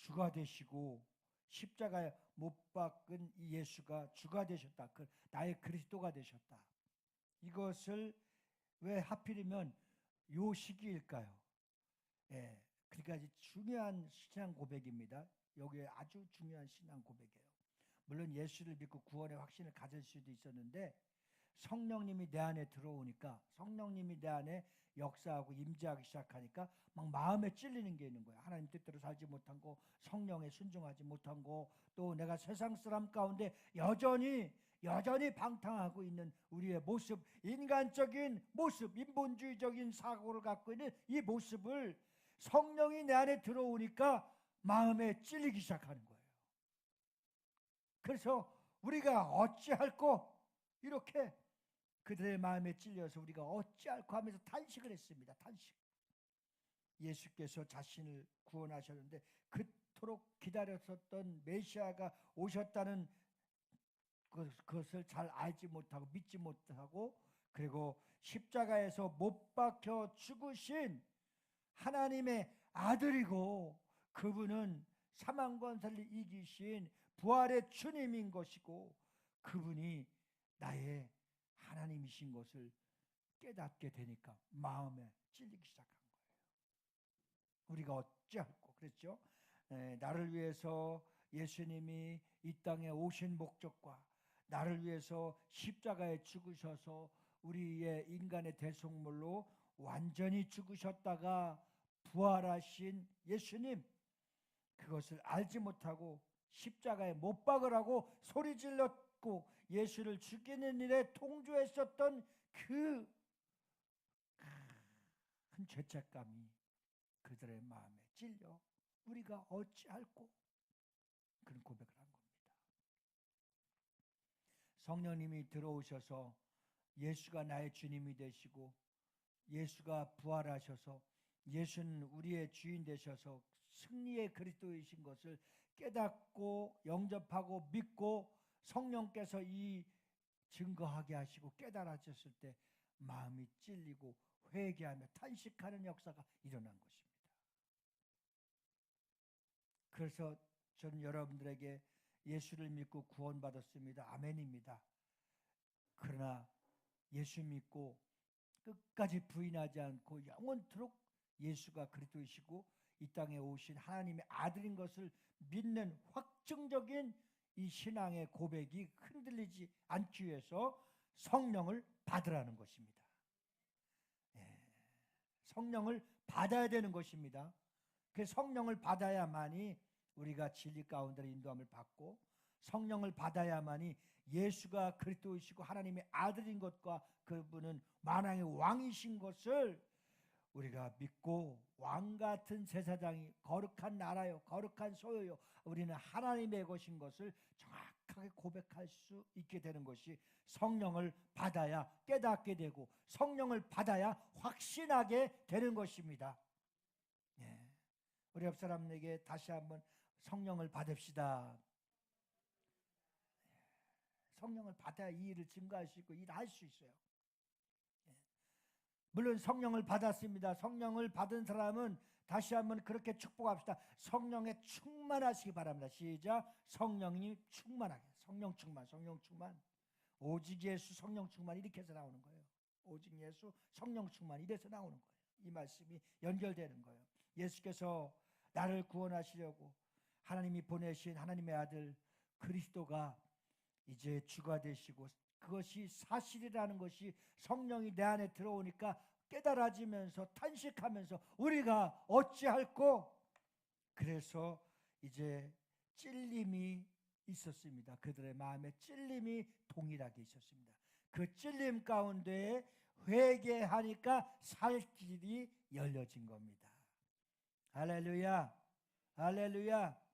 주가 되시고 십자가에 못 박은 이 예수가 주가 되셨다. 나의 그리스도가 되셨다. 이것을 왜 하필이면 요 시기일까요? 예, 그러니까 아주 중요한 신앙 고백입니다. 여기에 아주 중요한 신앙 고백이에요. 물론 예수를 믿고 구원의 확신을 가질 수도 있었는데 성령님이 내 안에 들어오니까, 성령님이 내 안에 역사하고 임재하기 시작하니까 막 마음에 찔리는 게 있는 거예요. 하나님 뜻대로 살지 못한 거, 성령에 순종하지 못한 거, 또 내가 세상 사람 가운데 여전히 방탕하고 있는 우리의 모습, 인간적인 모습, 인본주의적인 사고를 갖고 있는 이 모습을 성령이 내 안에 들어오니까 마음에 찔리기 시작하는 거예요. 그래서 우리가 어찌할꼬, 이렇게 그들의 마음에 찔려서 우리가 어찌할꼬 하면서 탄식을 했습니다. 탄식. 예수께서 자신을 구원하셨는데 그토록 기다렸었던 메시아가 오셨다는 그것을 잘 알지 못하고 믿지 못하고, 그리고 십자가에서 못 박혀 죽으신 하나님의 아들이고, 그분은 사망 권세를 이기신 부활의 주님인 것이고, 그분이 나의 하나님이신 것을 깨닫게 되니까 마음에 찔리기 시작한 거예요. 우리가 어찌할꼬 그랬죠? 나를 위해서 예수님이 이 땅에 오신 목적과 나를 위해서 십자가에 죽으셔서 우리의 인간의 대속물로 완전히 죽으셨다가 부활하신 예수님, 그것을 알지 못하고 십자가에 못 박으라고 소리 질렀고 예수를 죽이는 일에 통조했었던 그 큰 죄책감이 그들의 마음에 찔려 우리가 어찌할꼬 그런 고백을 한 겁니다. 성령님이 들어오셔서 예수가 나의 주님이 되시고 예수가 부활하셔서 예수는 우리의 주인 되셔서 승리의 그리스도이신 것을 깨닫고 영접하고 믿고 성령께서 이 증거하게 하시고 깨달아졌을 때 마음이 찔리고 회개하며 탄식하는 역사가 일어난 것입니다. 그래서 저는 여러분들에게 예수를 믿고 구원받았습니다. 아멘입니다. 그러나 예수 믿고 끝까지 부인하지 않고 영원토록 예수가 그리스도이시고 이 땅에 오신 하나님의 아들인 것을 믿는 확증적인 이 신앙의 고백이 흔들리지 않기 위해서 성령을 받으라는 것입니다. 성령을 받아야 되는 것입니다. 그 성령을 받아야만이 우리가 진리 가운데 인도함을 받고, 성령을 받아야만이 예수가 그리스도이시고 하나님의 아들인 것과 그분은 만왕의 왕이신 것을 우리가 믿고, 왕 같은 제사장이 거룩한 나라요 거룩한 소유요 우리는 하나님의 것인 것을 정확하게 고백할 수 있게 되는 것이 성령을 받아야 깨닫게 되고 성령을 받아야 확신하게 되는 것입니다. 우리 옆 사람에게 다시 한번 성령을 받읍시다. 성령을 받아야 이 일을 증거할 수 있고 일할 수 있어요. 물론 성령을 받았습니다. 성령을 받은 사람은 다시 한번 그렇게 축복합시다. 성령에 충만하시기 바랍니다. 시작. 성령이 충만하게. 성령 충만. 오직 예수 성령 충만, 이렇게 해서 나오는 거예요. 오직 예수 성령 충만, 이래서 나오는 거예요. 이 말씀이 연결되는 거예요. 예수께서 나를 구원하시려고 하나님이 보내신 하나님의 아들 그리스도가 이제 주가 되시고, 그것이 사실이라는 것이 성령이 내 안에 들어오니까 깨달아지면서 탄식하면서 우리가 어찌할꼬, 그래서 이제 찔림이 있었습니다. 그들의 마음에 찔림이 동일하게 있었습니다. 그 찔림 가운데 회개하니까 살 길이 열려진 겁니다. 할렐루야, 할렐루야.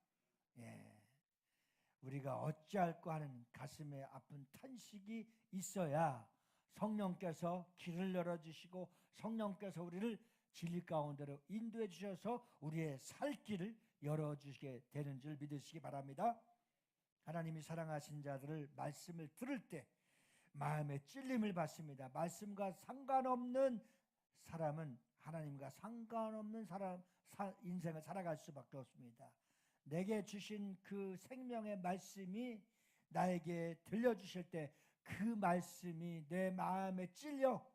우리가 어찌할꼬 하는 가슴에 아픈 탄식이 있어야 성령께서 길을 열어주시고 성령께서 우리를 진리 가운데로 인도해 주셔서 우리의 살 길을 열어주시게 되는 줄 믿으시기 바랍니다. 하나님이 사랑하신 자들을 말씀을 들을 때 마음에 찔림을 받습니다. 말씀과 상관없는 사람은 하나님과 상관없는 사람 인생을 살아갈 수밖에 없습니다. 내게 주신 그 생명의 말씀이 나에게 들려주실 때 그 말씀이 내 마음에 찔려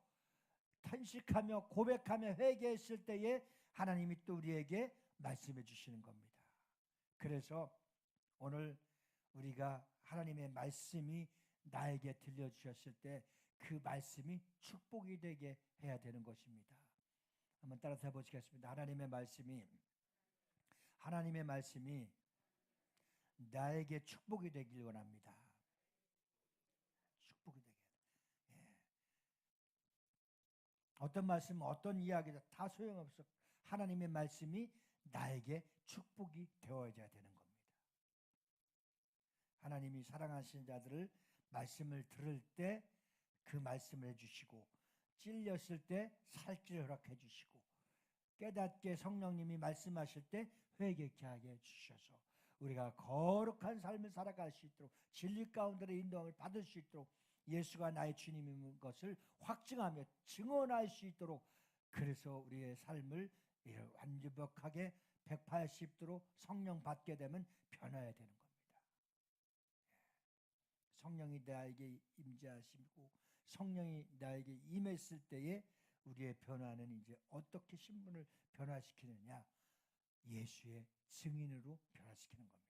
탄식하며 고백하며 회개했을 때에 하나님이 또 우리에게 말씀해 주시는 겁니다. 그래서 오늘 우리가 하나님의 말씀이 나에게 들려주셨을 때 그 말씀이 축복이 되게 해야 되는 것입니다. 한번 따라서 해보시겠습니다. 하나님의 말씀이 나에게 축복이 되길 원합니다. 축복이 되게. 예. 어떤 말씀, 어떤 이야기도 다 소용없어. 하나님의 말씀이 나에게 축복이 되어야 되는 겁니다. 하나님이 사랑하시는 자들을 말씀을 들을 때 그 말씀을 해주시고, 찔렸을 때 살 길을 허락해 주시고, 깨닫게 성령님이 말씀하실 때 회개케 하게 해주셔서 우리가 거룩한 삶을 살아갈 수 있도록, 진리 가운데로 인도함을 받을 수 있도록, 예수가 나의 주님인 것을 확증하며 증언할 수 있도록, 그래서 우리의 삶을 완벽하게 180도로 성령 받게 되면 변화해야 되는 겁니다. 성령이 나에게 임재하시고 성령이 나에게 임했을 때에 우리의 변화는 이제 어떻게 신분을 변화시키느냐? 예수의 증인으로 변화시키는 겁니다.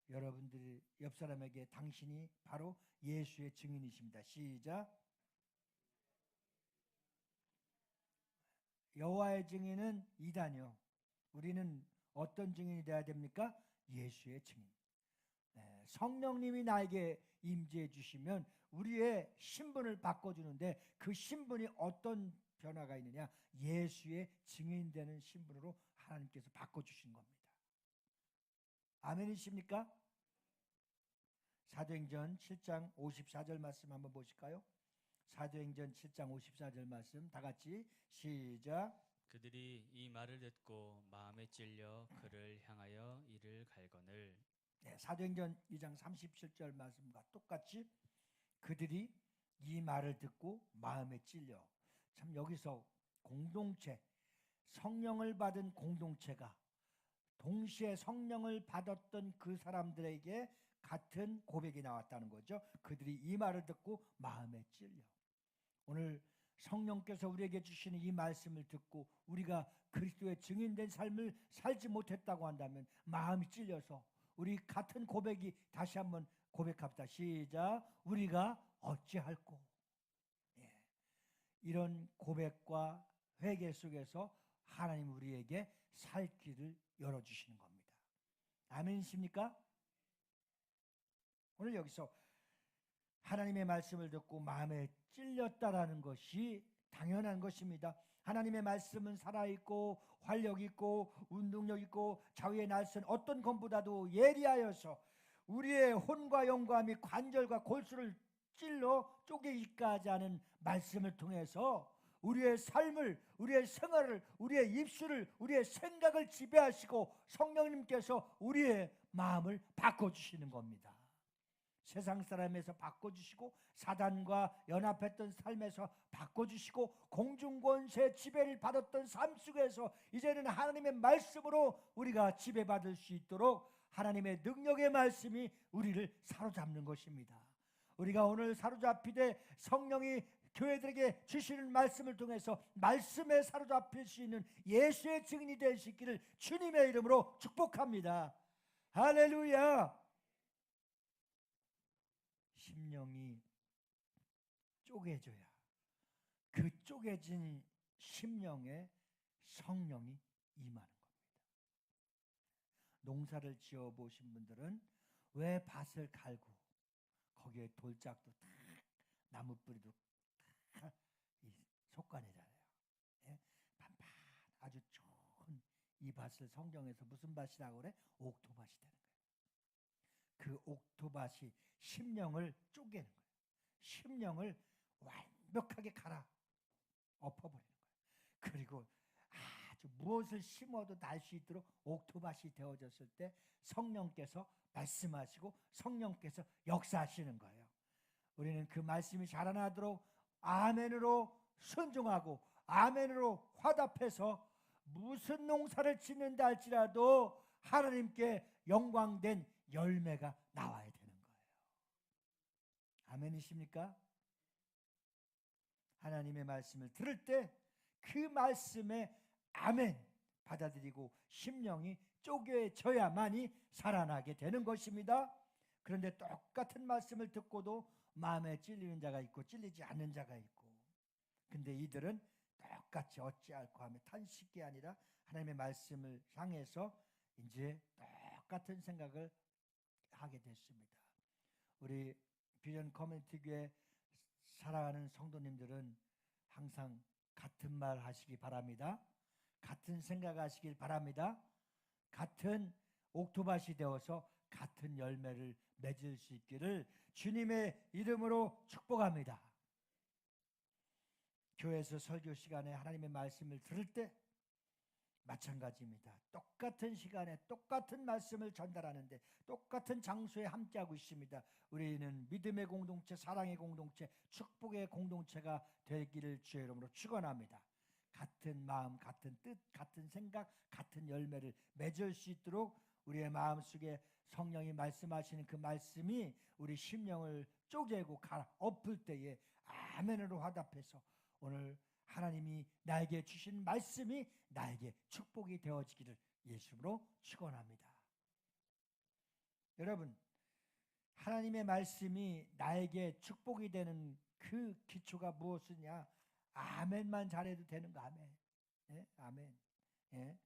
여러분들이 옆 사람에게 당신이 바로 예수의 증인이십니다. 시작. 여호와의 증인은 이다뇨. 우리는 어떤 증인이 되어야 됩니까? 예수의 증인. 성령님이 나에게 임재해 주시면 우리의 신분을 바꿔주는데, 그 신분이 어떤 변화가 있느냐? 예수의 증인되는 신분으로 하나님께서 바꿔주신 겁니다. 아멘이십니까? 사도행전 7장 54절 말씀 한번 보실까요? 사도행전 7장 54절 말씀 다 같이 시작. 그들이 이 말을 듣고 마음에 찔려 그를 향하여 이를 갈거늘. 사도행전 2장 37절 말씀과 똑같이 그들이 이 말을 듣고 마음에 찔려. 참 여기서 공동체, 성령을 받은 공동체가 동시에 성령을 받았던 그 사람들에게 같은 고백이 나왔다는 거죠. 그들이 이 말을 듣고 마음에 찔려. 오늘 성령께서 우리에게 주시는 이 말씀을 듣고 우리가 그리스도의 증인된 삶을 살지 못했다고 한다면 마음이 찔려서 우리 같은 고백이 다시 한번 고백합시다. 시작. 우리가 어찌할꼬. 이런 고백과 회개 속에서 하나님 우리에게 살 길을 열어주시는 겁니다. 아멘이십니까? 오늘 여기서 하나님의 말씀을 듣고 마음에 찔렸다라는 것이 당연한 것입니다. 하나님의 말씀은 살아있고 활력있고 운동력있고 자유의 날선 어떤 것보다도 예리하여서 우리의 혼과 영과 및 관절과 골수를 찔러 쪼개기까지 하는 말씀을 통해서 우리의 삶을, 우리의 생활을, 우리의 입술을, 우리의 생각을 지배하시고 성령님께서 우리의 마음을 바꿔주시는 겁니다. 세상 사람에서 바꿔주시고 사단과 연합했던 삶에서 바꿔주시고 공중권세 지배를 받았던 삶 속에서 이제는 하나님의 말씀으로 우리가 지배받을 수 있도록 하나님의 능력의 말씀이 우리를 사로잡는 것입니다. 우리가 오늘 사로잡히되 성령이 교회들에게 주시는 말씀을 통해서 말씀에 사로잡힐 수 있는 예수의 증인이 될 수 있기를 주님의 이름으로 축복합니다. 할렐루야. 심령이 쪼개져야 그 쪼개진 심령에 성령이 임하는 겁니다. 농사를 지어 보신 분들은 왜 밭을 갈고 거기에 돌짝도 다 나무 뿌리도 다 속간이잖아요. 예? 반반 아주 좋은 이 밭을 성경에서 무슨 밭이라고 그래? 옥토밭이 되는 거예요. 그 옥토밭이 심령을 쪼개는 거예요. 심령을 완벽하게 갈아 엎어버리는 거예요. 그리고 아주 무엇을 심어도 날 수 있도록 옥토밭이 되어졌을 때 성령께서 말씀하시고 성령께서 역사하시는 거예요. 우리는 그 말씀이 자라나도록 아멘으로 순종하고 아멘으로 화답해서 무슨 농사를 짓는다 할지라도 하나님께 영광된 열매가 나와야 되는 거예요. 아멘이십니까? 하나님의 말씀을 들을 때 그 말씀에 아멘 받아들이고 심령이 쪼개져야만이 살아나게 되는 것입니다. 그런데 똑같은 말씀을 듣고도 마음에 찔리는 자가 있고 찔리지 않는 자가 있고, 근데 이들은 똑같이 어찌할꼬 하며 탄식이 아니라 하나님의 말씀을 향해서 이제 똑같은 생각을 하게 됐습니다. 우리 비전 커뮤니티 교회 사랑하는 성도님들은 항상 같은 말 하시기 바랍니다. 같은 생각 하시길 바랍니다. 같은 옥토밭이 되어서 같은 열매를 맺을 수 있기를 주님의 이름으로 축복합니다. 교회에서 설교 시간에 하나님의 말씀을 들을 때 마찬가지입니다. 똑같은 시간에 똑같은 말씀을 전달하는데 똑같은 장소에 함께하고 있습니다. 우리는 믿음의 공동체, 사랑의 공동체, 축복의 공동체가 되기를 주의 이름으로 축원합니다. 같은 마음, 같은 뜻, 같은 생각, 같은 열매를 맺을 수 있도록 우리의 마음속에 성령이 말씀하시는 그 말씀이 우리 심령을 쪼개고 엎을 때에 아멘으로 화답해서 오늘 하나님이 나에게 주신 말씀이 나에게 축복이 되어지기를 예수로 축원합니다. 여러분, 하나님의 말씀이 나에게 축복이 되는 그 기초가 무엇이냐? 아멘만 잘해도 되는 거. 아멘. 예? 아멘. 예?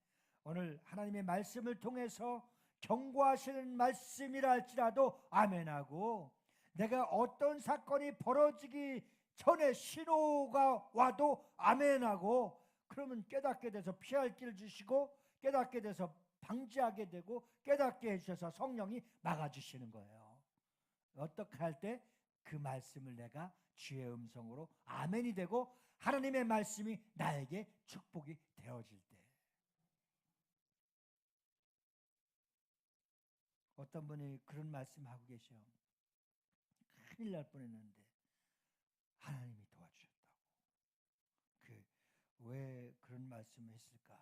오늘 하나님의 말씀을 통해서 경고하시는 말씀이라 할지라도 아멘하고, 내가 어떤 사건이 벌어지기 전에 신호가 와도 아멘하고, 그러면 깨닫게 돼서 피할 길을 주시고 깨닫게 돼서 방지하게 되고 깨닫게 해주셔서 성령이 막아주시는 거예요. 어떻게 할 때? 그 말씀을 내가 주의 음성으로 아멘이 되고 하나님의 말씀이 나에게 축복이 되어질 때. 어떤 분이 그런 말씀하고 계셔. 큰일 날 뻔했는데 하나님이 도와주셨다고. 왜 그런 말씀을 했을까?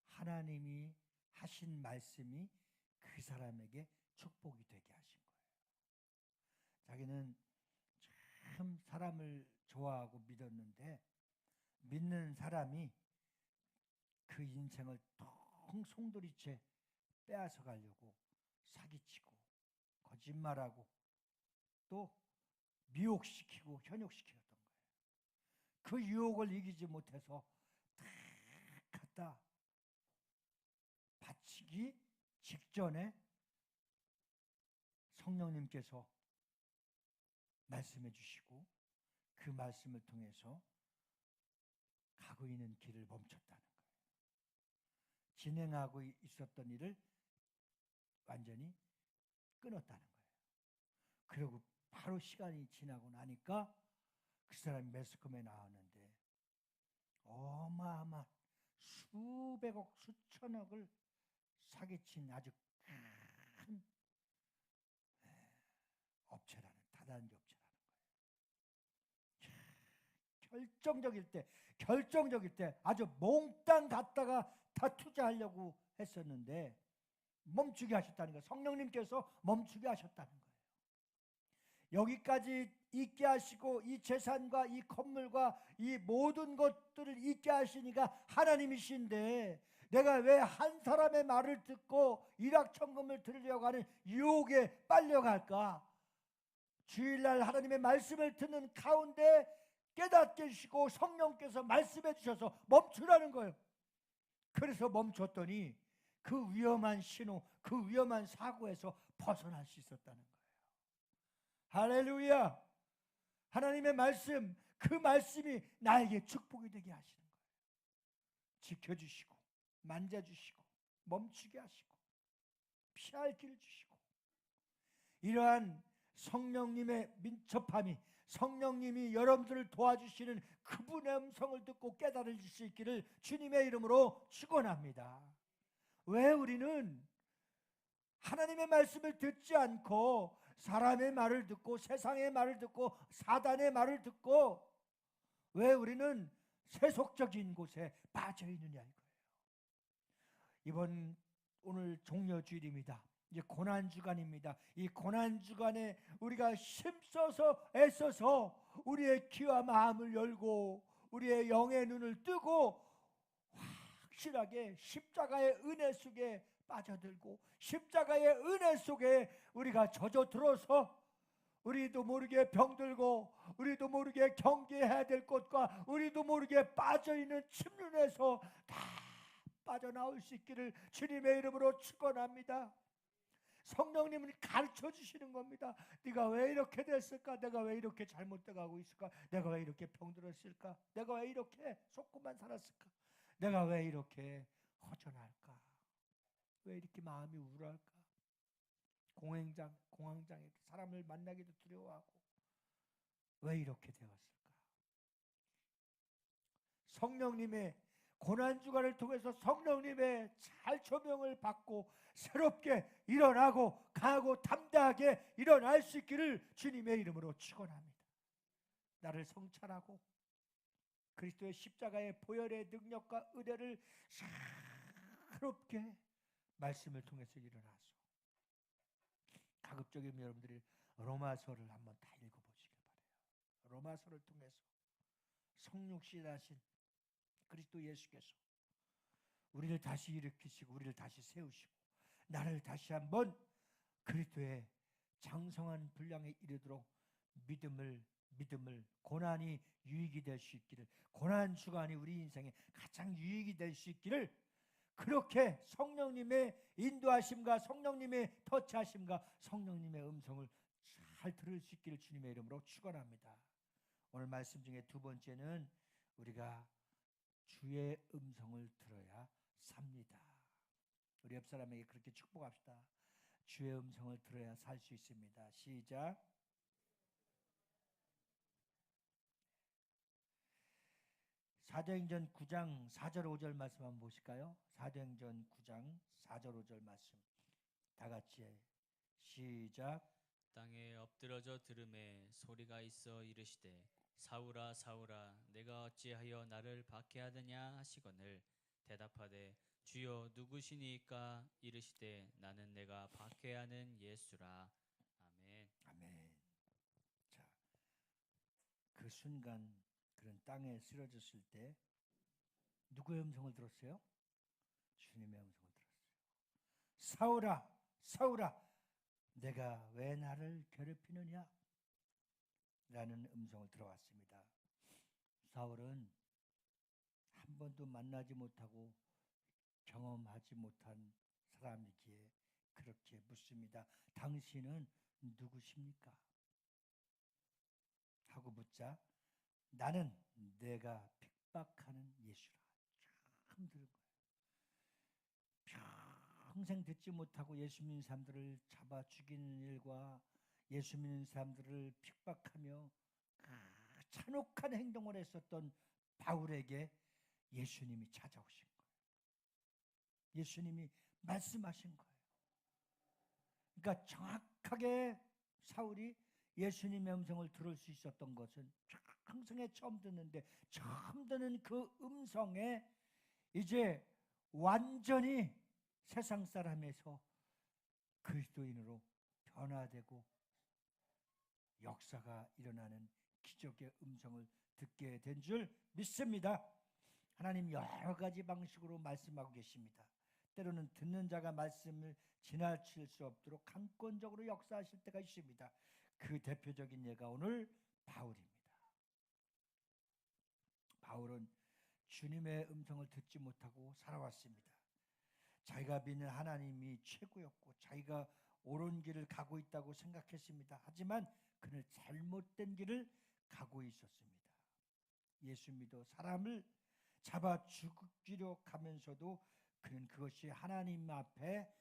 하나님이 하신 말씀이 그 사람에게 축복이 되게 하신 거예요. 자기는 참 사람을 좋아하고 믿었는데 믿는 사람이 그 인생을 텅 송두리째 빼앗아 가려고 사기치고 거짓말하고 또 미혹시키고 현혹시켰던 거예요. 그 유혹을 이기지 못해서 다 갖다 바치기 직전에 성령님께서 말씀해 주시고 그 말씀을 통해서 가고 있는 길을 멈췄다는 거예요. 진행하고 있었던 일을 완전히 끊었다는 거예요. 그리고 바로 시간이 지나고 나니까 그 사람이 매스컴에 나왔는데 어마어마한 수백억 수천억을 사기친 아주 큰 업체라는, 다단계 업체라는 거예요. 결정적일 때 아주 몽땅 갖다가 다 투자하려고 했었는데 멈추게 하셨다는 거예요. 성령님께서 멈추게 하셨다는 거예요. 여기까지 있게 하시고 이 재산과 이 건물과 이 모든 것들을 있게 하시니까 하나님이신데 내가 왜 한 사람의 말을 듣고 일확천금을 들으려고 하는 유혹에 빨려갈까? 주일날 하나님의 말씀을 듣는 가운데 깨닫게 해주시고 성령께서 말씀해 주셔서 멈추라는 거예요. 그래서 멈췄더니 그 위험한 신호, 그 위험한 사고에서 벗어날 수 있었다는 거예요. 할렐루야! 하나님의 말씀, 그 말씀이 나에게 축복이 되게 하시는 거예요. 지켜주시고 만져주시고 멈추게 하시고 피할 길을 주시고, 이러한 성령님의 민첩함이, 성령님이 여러분들을 도와주시는 그분의 음성을 듣고 깨달을 수 있기를 주님의 이름으로 축원합니다. 왜 우리는 하나님의 말씀을 듣지 않고 사람의 말을 듣고 세상의 말을 듣고 사단의 말을 듣고 왜 우리는 세속적인 곳에 빠져 있느냐 이거예요. 오늘 종려주일입니다. 이제 고난 주간입니다. 이 고난 주간에 우리가 힘써서 애써서 우리의 귀와 마음을 열고 우리의 영의 눈을 뜨고 확실하게 십자가의 은혜 속에 빠져들고 십자가의 은혜 속에 우리가 젖어들어서 우리도 모르게 병들고 우리도 모르게 경계해야 될 것과 우리도 모르게 빠져있는 침륜에서 다 빠져나올 수 있기를 주님의 이름으로 축원합니다. 성령님은 가르쳐 주시는 겁니다. 네가 왜 이렇게 됐을까? 내가 왜 이렇게 잘못돼 가고 있을까? 내가 왜 이렇게 병들었을까? 내가 왜 이렇게 속고만 살았을까? 내가 왜 이렇게 허전할까? 왜 이렇게 마음이 우울할까? 공황장애, 사람을 만나기도 두려워하고 왜 이렇게 되었을까? 성령님의 고난주간을 통해서 성령님의 잘 조명을 받고 새롭게 일어나고 강하고 담대하게 일어날 수 있기를 주님의 이름으로 축원합니다. 나를 성찰하고 그리스도의 십자가의 보혈의 능력과 은혜를 새롭게 말씀을 통해서 일어나서 가급적이면 여러분들이 로마서를 한번 다 읽어보시길 바라요. 로마서를 통해서 성육신하신 그리스도 예수께서 우리를 다시 일으키시고 우리를 다시 세우시고 나를 다시 한번 그리스도의 장성한 분량에 이르도록 믿음을 고난이 유익이 될 수 있기를, 고난 주간이 우리 인생에 가장 유익이 될 수 있기를 그렇게 성령님의 인도하심과 성령님의 터치하심과 성령님의 음성을 잘 들을 수 있기를 주님의 이름으로 축원합니다. 오늘 말씀 중에 두 번째는 우리가 주의 음성을 들어야 삽니다. 우리 옆 사람에게 그렇게 축복합시다. 주의 음성을 들어야 살 수 있습니다. 시작. 사도행전 9장 4절 5절 말씀 한번 보실까요? 사도행전 9장 4절 5절 말씀 다 같이 시작. 땅에 엎드러져 들음에 소리가 있어 이르시되 사울아 사울아 내가 어찌하여 나를 박해하느냐 하시거늘 대답하되 주여 누구시니까 이르시되 나는 내가 박해하는 예수라. 아멘. 아멘. 자, 그 순간 그런 땅에 쓰러졌을 때 누구의 음성을 들었어요? 주님의 음성을 들었어요. 사울아 사울아 내가 왜 나를 괴롭히느냐? 라는 음성을 들어왔습니다. 사울은 한 번도 만나지 못하고 경험하지 못한 사람이기에 그렇게 묻습니다. 당신은 누구십니까? 하고 묻자 나는 내가 핍박하는 예수라. 참 들은 거예요. 평생 듣지 못하고 예수 믿는 사람들을 잡아 죽이는 일과 예수 믿는 사람들을 핍박하며 잔혹한 행동을 했었던 바울에게 예수님이 찾아오신 거예요. 예수님이 말씀하신 거예요. 그러니까 정확하게 사울이 예수님의 음성을 들을 수 있었던 것은 평생에 처음 듣는데 처음 듣는 그 음성에 이제 완전히 세상 사람에서 그리스도인으로 변화되고 역사가 일어나는 기적의 음성을 듣게 된 줄 믿습니다. 하나님 여러 가지 방식으로 말씀하고 계십니다. 때로는 듣는 자가 말씀을 지나칠 수 없도록 강권적으로 역사하실 때가 있습니다. 그 대표적인 예가 오늘 바울입니다. 바울은 주님의 음성을 듣지 못하고 살아왔습니다. 자기가 믿는 하나님이 최고였고 자기가 옳은 길을 가고 있다고 생각했습니다. 하지만 그는 잘못된 길을 가고 있었습니다. 예수 믿어 사람을 잡아 죽이려 하면서도 그는 그것이 하나님 앞에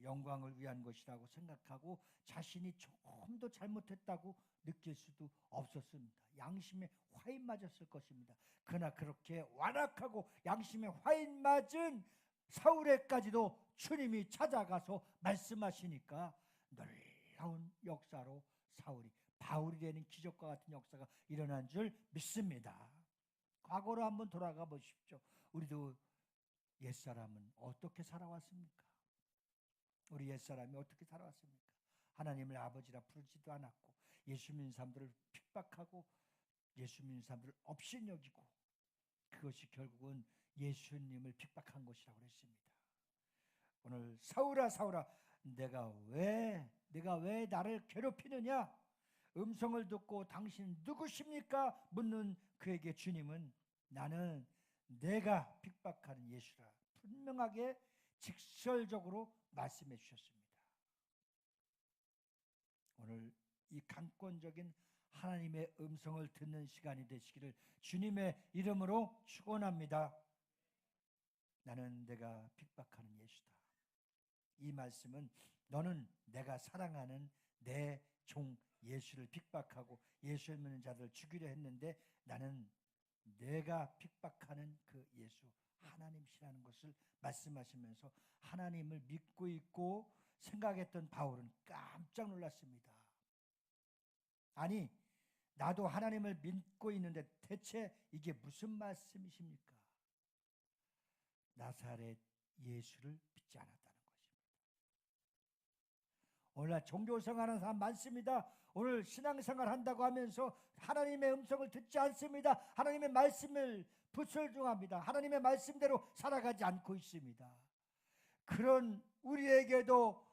영광을 위한 것이라고 생각하고 자신이 조금 더 잘못했다고 느낄 수도 없었습니다. 양심에 화인 맞았을 것입니다. 그러나 그렇게 완악하고 양심에 화인 맞은 사울에까지도 주님이 찾아가서 말씀하시니까 놀라운 역사로 사울이 바울이 되는 기적과 같은 역사가 일어난 줄 믿습니다. 과거로 한번 돌아가 보십시오. 우리도 옛사람은 어떻게 살아왔습니까? 우리 옛사람이 어떻게 살아왔습니까? 하나님을 아버지라 부르지도 않았고 예수 믿는 사람들을 핍박하고 예수 믿는 사람들을 업신여기고 그것이 결국은 예수님을 픽박한 것이라고 했습니다. 오늘 사울아 사울아 내가 왜 나를 괴롭히느냐? 음성을 듣고 당신 누구십니까? 묻는 그에게 주님은 나는 내가 픽박하는 예수라 분명하게 직설적으로 말씀해 주셨습니다. 오늘 이 강권적인 하나님의 음성을 듣는 시간이 되시기를 주님의 이름으로 축원합니다. 나는 내가 픽박하는 예수다. 이 말씀은 너는 내가 사랑하는 내 종 예수를 픽박하고 예수 믿는 자들을 죽이려 했는데 나는 내가 픽박하는 그 예수 하나님이시라는 것을 말씀하시면서 하나님을 믿고 있고 생각했던 바울은 깜짝 놀랐습니다. 아니 나도 하나님을 믿고 있는데 대체 이게 무슨 말씀이십니까? 나사렛 예수를 믿지 않았다는 것입니다. 오늘날 종교생활하는 사람 많습니다. 오늘 신앙생활 한다고 하면서 하나님의 음성을 듣지 않습니다. 하나님의 말씀을 불순종합니다. 하나님의 말씀대로 살아가지 않고 있습니다. 그런 우리에게도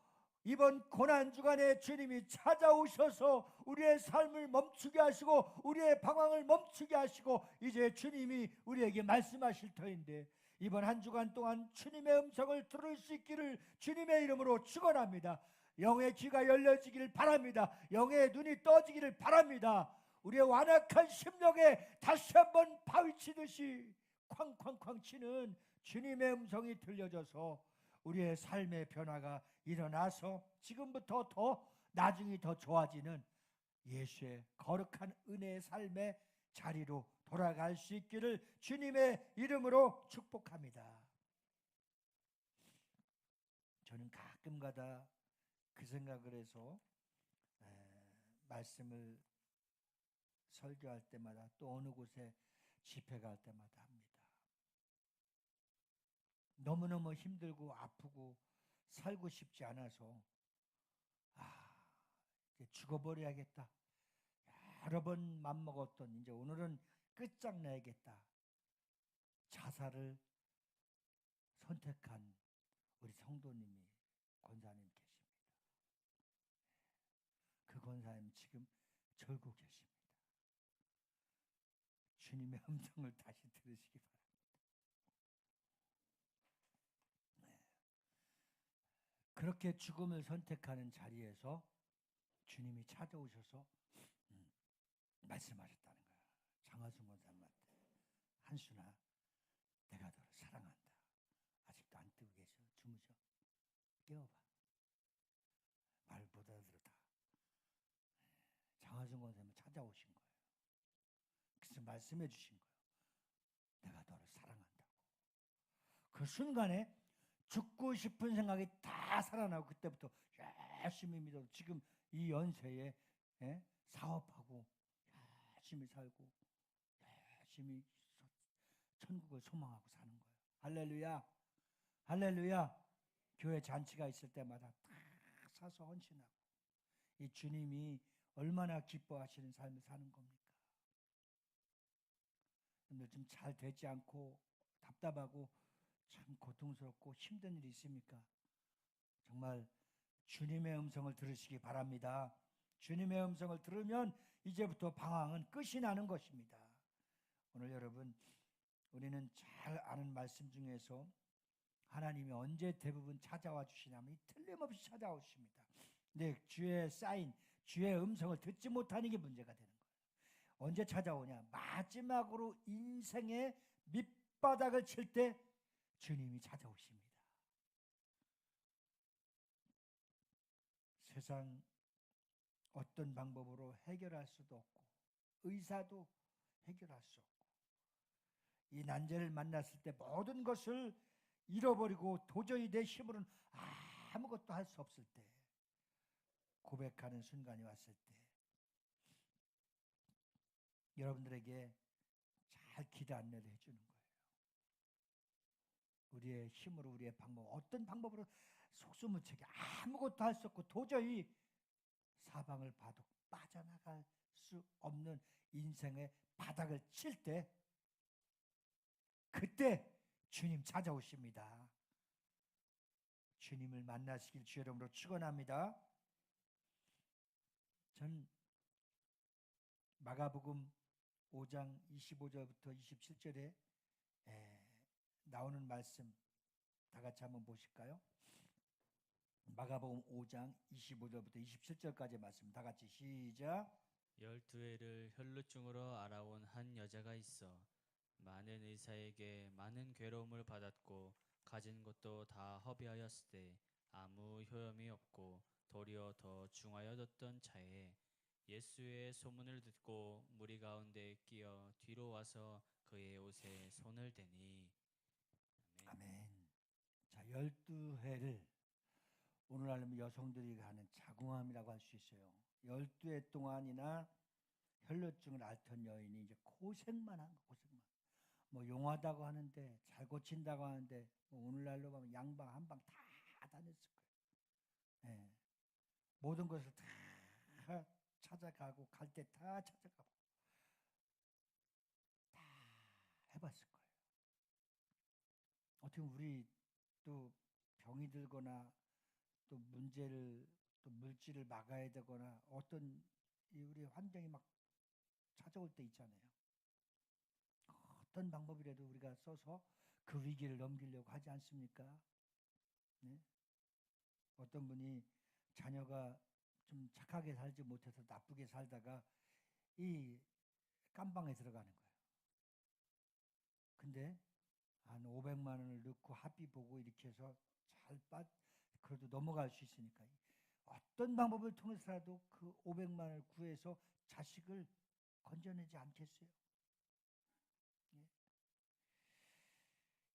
이번 고난주간에 주님이 찾아오셔서 우리의 삶을 멈추게 하시고 우리의 방황을 멈추게 하시고 이제 주님이 우리에게 말씀하실 터인데 이번 한 주간 동안 주님의 음성을 들을 수 있기를 주님의 이름으로 축원합니다. 영의 귀가 열려지기를 바랍니다. 영의 눈이 떠지기를 바랍니다. 우리의 완악한 심령에 다시 한번 바위치듯이 쾅쾅쾅 치는 주님의 음성이 들려져서 우리의 삶의 변화가 일어나서 지금부터 더 나중이 더 좋아지는 예수의 거룩한 은혜의 삶의 자리로 돌아갈 수 있기를 주님의 이름으로 축복합니다. 저는 가끔가다 그 생각을 해서 말씀을 설교할 때마다 또 어느 곳에 집회 갈 때마다 합니다. 너무너무 힘들고 아프고 살고 싶지 않아서 이제 죽어버려야겠다. 여러 번 맘먹었던 이제 오늘은 끝장내야겠다. 자살을 선택한 우리 성도님이 권사님 계십니다. 그 권사님 지금 절고 계십니다. 주님의 음성을 다시 들으시기 바랍니다. 그렇게 죽음을 선택하는 자리에서 주님이 찾아오셔서 말씀하셨다는 거야. 장하순 권사님한테 한순아 내가 너를 사랑한다. 아직도 안 뜨고 계셔? 주무셔? 깨워봐. 말 못 알아들었다. 장하순 권사님은 찾아오신 거예요. 그래서 말씀해 주신 거예요. 내가 너를 사랑한다고. 그 순간에 죽고 싶은 생각이 다 살아나고 그때부터 열심히 믿어도 지금 이 연세에 사업하고 열심히 살고 열심히 천국을 소망하고 사는 거예요. 할렐루야. 할렐루야. 교회 잔치가 있을 때마다 다 사서 헌신하고 이 주님이 얼마나 기뻐하시는 삶을 사는 겁니까? 근데 좀 잘 되지 않고 답답하고 참 고통스럽고 힘든 일이 있습니까? 정말 주님의 음성을 들으시기 바랍니다. 주님의 음성을 들으면 이제부터 방황은 끝이 나는 것입니다. 오늘 여러분 우리는 잘 아는 말씀 중에서 하나님이 언제 대부분 찾아와 주시냐면 틀림없이 찾아오십니다. 근데 주의 사인, 주의 음성을 듣지 못하는 게 문제가 되는 거예요. 언제 찾아오냐? 마지막으로 인생의 밑바닥을 칠 때 주님이 찾아오십니다. 세상 어떤 방법으로 해결할 수도 없고 의사도 해결할 수 없고 이 난제를 만났을 때 모든 것을 잃어버리고 도저히 내 힘으로는 아무것도 할 수 없을 때 고백하는 순간이 왔을 때 여러분들에게 잘 길 안내를 해주는 거예요. 우리의 힘으로, 우리의 방법, 어떤 방법으로 속수무책에 아무것도 할 수 없고 도저히 사방을 봐도 빠져나갈 수 없는 인생의 바닥을 칠 때, 그때 주님 찾아오십니다. 주님을 만나시길 주의 이름으로 축원합니다. 전 마가복음 5장 25절부터 27절에 나오는 말씀 다 같이 한번 보실까요? 마가복음 5장 25절부터 27절까지 말씀 다 같이 시작. 12해를 혈루증으로 알아온 한 여자가 있어 많은 의사에게 많은 괴로움을 받았고 가진 것도 다 허비하였을 때 아무 효험이 없고 도리어 더 중하여졌던 차에 예수의 소문을 듣고 무리 가운데 끼어 뒤로 와서 그의 옷에 손을 대니. 아멘. 아멘. 자, 12회를 오늘날 여성들이 하는 자궁암이라고 할 수 있어요. 12회 동안이나 혈루증을 앓던 여인이 이제 고생만 한 거, 고생만. 뭐 용하다고 하는데, 잘 고친다고 하는데, 뭐 오늘날로 보면 양방 한방 다 다녔을 거예요. 예. 모든 것을 다 찾아가고, 갈 때 다 찾아가고 다 해봤을 거예요. 어떻게 우리 또 병이 들거나 또 문제를, 또 물질을 막아야 되거나 어떤 우리 환경이 막 찾아올 때 있잖아요. 어떤 방법이라도 우리가 써서 그 위기를 넘기려고 하지 않습니까? 네? 어떤 분이 자녀가 좀 착하게 살지 못해서 나쁘게 살다가 이 깜방에 들어가는 거예요. 근데 한 500만 원을 넣고 합의 보고 이렇게 해서 그래도 넘어갈 수 있으니까 어떤 방법을 통해서라도 그 500만 원을 구해서 자식을 건져내지 않겠어요?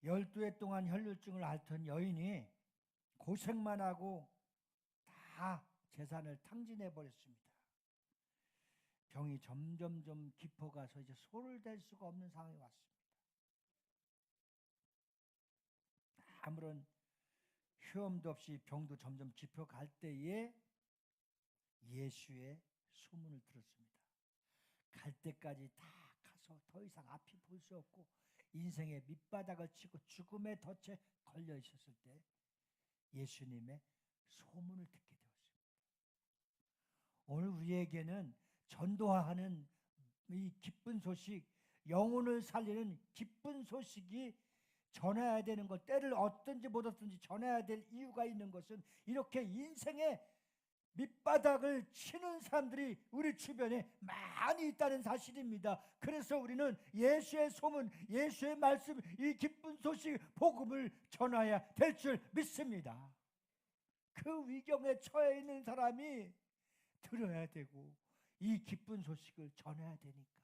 12해 동안 혈루증을 앓던 여인이 고생만 하고 다 재산을 탕진해 버렸습니다. 병이 점점점 깊어가서 이제 손을 댈 수가 없는 상황이 왔습니다. 아무런 효험도 없이 병도 점점 깊어갈 때에 예수의 소문을 들었습니다. 갈 때까지 다 가서 더 이상 앞이 볼 수 없고 인생의 밑바닥을 치고 죽음의 덫에 걸려 있었을 때 예수님의 소문을 듣게 되었습니다. 오늘 우리에게는 전도하는 이 기쁜 소식, 영혼을 살리는 기쁜 소식이 전해야 되는 것, 때를 얻든지 못 얻든지 전해야 될 이유가 있는 것은 이렇게 인생의 밑바닥을 치는 사람들이 우리 주변에 많이 있다는 사실입니다. 그래서 우리는 예수의 소문, 예수의 말씀, 이 기쁜 소식, 복음을 전해야 될 줄 믿습니다. 그 위경에 처해 있는 사람이 들어야 되고 이 기쁜 소식을 전해야 되니까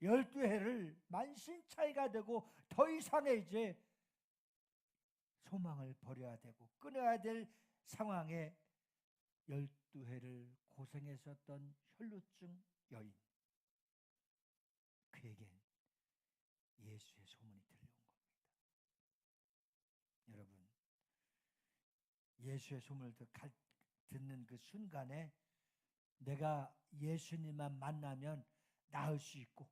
12해를 만신차이가 되고 더 이상의 이제 소망을 버려야 되고 끊어야 될 상황에 12해를 고생했었던 혈루증 여인, 그에겐 예수의 소문이 들려온 겁니다. 여러분, 예수의 소문을 듣는 그 순간에 내가 예수님만 만나면 나을 수 있고